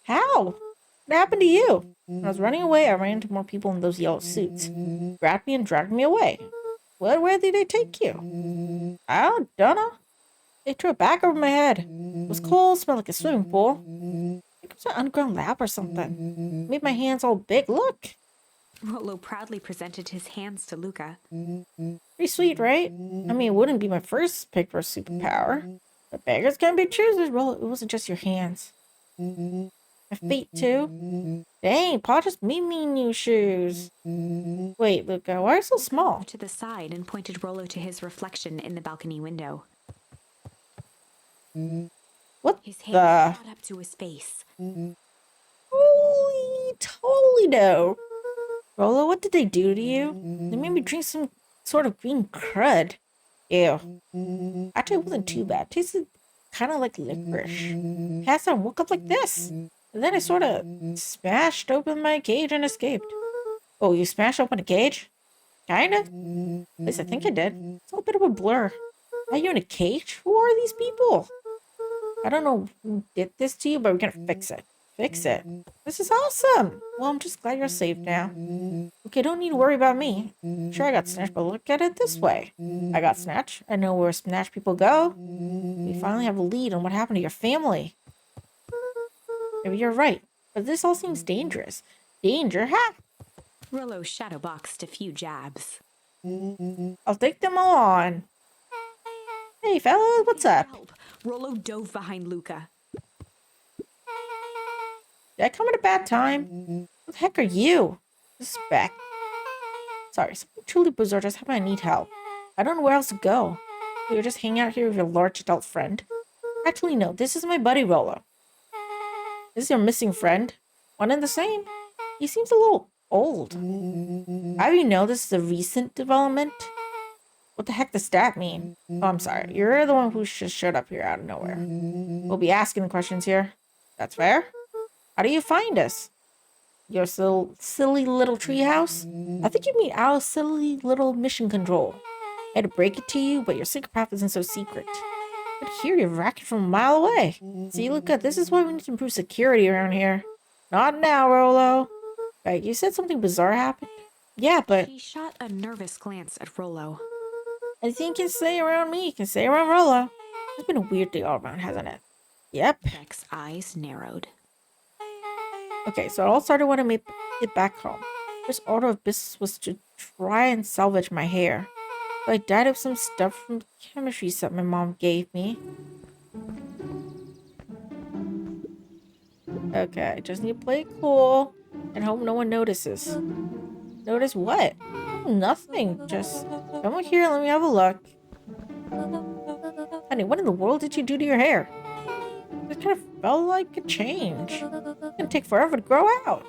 How? What happened to you? When I was running away, I ran into more people in those yellow suits. Grabbed me and dragged me away. Where did they take you? I don't know. They threw a bag over my head. It was cold, smelled like a swimming pool. I think it was an underground lab or something. Made my hands all big. Look. Rolo proudly presented his hands to Luka. Pretty sweet, right? I mean, it wouldn't be my first pick for a superpower. But beggars can be choosers, Rolo. It wasn't just your hands. My feet, too. Dang, Paul just made me new shoes. Wait, Luka, why are you so small? To the side and pointed Rolo to his reflection in the balcony window. What His the? hand shot up to his face. Holy Toledo! Rolo, what did they do to you? They made me drink some sort of green crud. Ew. Actually, it wasn't too bad. It tasted kind of like licorice. Passed out and woke up like this. And then I sort of smashed open my cage and escaped. Oh, you smashed open a cage? Kind of. At least I think I did. It's all a bit of a blur. Are you in a cage? Who are these people? I don't know who did this to you, but we're gonna fix it. Fix it. This is awesome. Well, I'm just glad you're safe now. Okay, don't need to worry about me. Sure, I got snatched, but look at it this way. I got snatched. I know where snatched people go. We finally have a lead on what happened to your family. Maybe you're right, but this all seems dangerous. Danger? Ha! Rolo shadowboxed a few jabs. I'll take them all on. Hey, fellas, what's up? Help! Rolo dove behind Luka. Did I come at a bad time? What the heck are you? This is Beck. Sorry, something truly bizarre just happened. I need help. I don't know where else to go. You're just hanging out here with your large adult friend. Actually, no, this is my buddy Rolo. This is your missing friend? One and the same? He seems a little old. How do you know this is a recent development? What the heck does that mean? Oh, I'm sorry. You're the one who just showed up here out of nowhere. We'll be asking the questions here. That's fair? How do you find us? Your silly little treehouse? I think you mean our silly little mission control. I had to break it to you, but your secret path isn't so secret. I could hear your racket from a mile away. See, Luka, this is why we need to improve security around here. Not now, Rolo. Right, you said something bizarre happened? Yeah, but He shot a nervous glance at Rolo. anything you can say around me, you can say around Rolo. It's been a weird day all around, hasn't it? Yep. Beck's eyes narrowed. Okay, so it all started when I made it back home. First order of business was to try and salvage my hair. So I dyed up some stuff from the chemistry set my mom gave me. Okay, I just need to play it cool and hope no one notices. Notice what? Nothing. Just come over here and let me have a look. Honey, what in the world did you do to your hair? It kind of felt like a change. It's gonna take forever to grow out.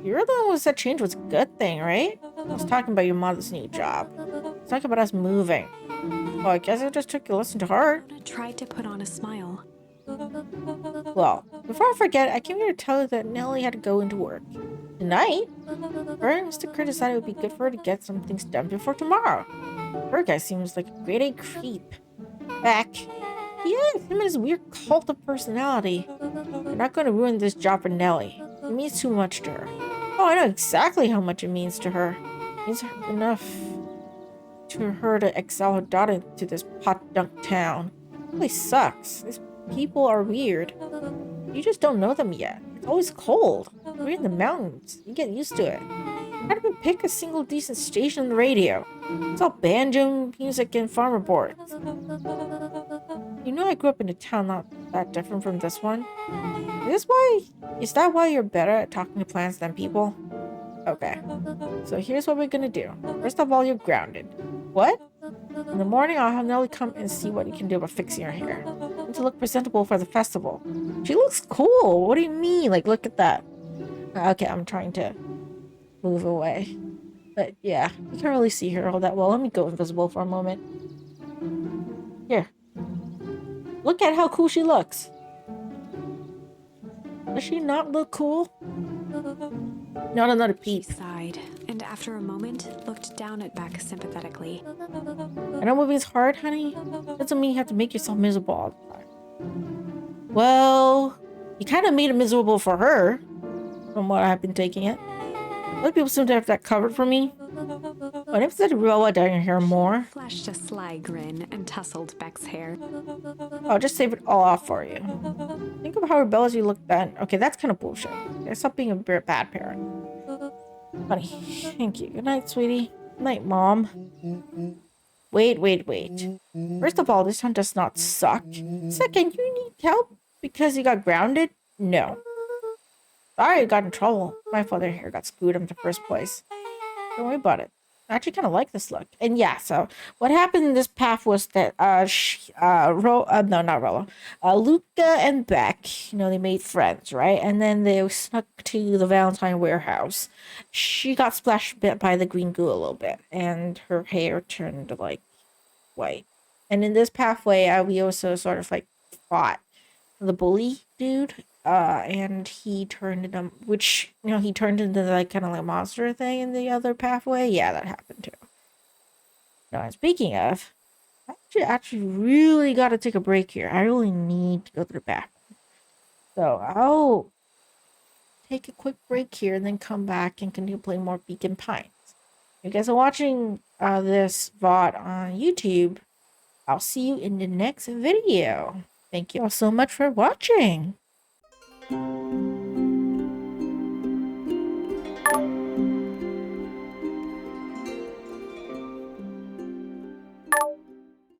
You're the one who said change was a good thing, right? I was talking about your mother's new job. I was talking about us moving. Well, I guess I just took your lesson to heart. Rona tried to put on a smile. Well, before I forget, I came here to tell you that Nellie had to go into work. Tonight? Her and Mr. Kerr decided it would be good for her to get some things done before tomorrow. Her guy seems like a grade A creep. Beck. Yeah, him and his weird cult of personality. You're not going to ruin this job for Nellie. It means too much to her. Oh, I know exactly how much it means to her. It means enough to her to exile her daughter into this pot-dunk town. It really sucks. These people are weird. You just don't know them yet. It's always cold. We're in the mountains. You get used to it. I can't even pick a single decent station on the radio. It's all banjo music and farm reports. You know I grew up in a town not that different from this one. Is that why you're better at talking to plants than people? Okay. So here's what we're gonna do. First of all, you're grounded. What? In the morning, I'll have Nellie come and see what you can do about fixing her hair. And to look presentable for the festival. She looks cool. What do you mean? Like, look at that. Okay, I'm trying to move away. But yeah, you can't really see her all that well. Let me go invisible for a moment. Here. Look at how cool she looks. Does she not look cool? Not another He piece. sighed and after a moment looked down at Beck sympathetically. I know moving is hard, honey. Doesn't mean you have to make yourself miserable all the time. Well, you kind of made it miserable for her, from what I've been taking it. Other people seem to have that covered for me. But if it's Rolo, I didn't hear more. Flashed a sly grin and tousled Beck's hair. I'll just save it all off for you. Think of how rebellious you look then. Okay, that's kind of bullshit. Stop being a bad parent. Honey, thank you. Good night, sweetie. Good night, Mom. Wait. First of all, this hunt does not suck. Second, you need help because you got grounded? No. Sorry, I got in trouble. My father here got screwed in the first place. Don't worry about it. I actually kind of like this look. And yeah, so what happened in this path was that, not Rolo. Luka and Beck, you know, they made friends, right? And then they snuck to the Valentine warehouse. She got splashed bit by the green goo a little bit, and her hair turned, like, white. And in this pathway, we also sort of, like, fought the bully dude. And he turned into, he turned into like kind of like a monster thing in the other pathway. Yeah, that happened too. Now, speaking of, I actually really got to take a break here. I really need to go to the bathroom. So I'll take a quick break here and then come back and continue playing more Beacon Pines. If you guys are watching this VOD on YouTube, I'll see you in the next video. Thank you all so much for watching.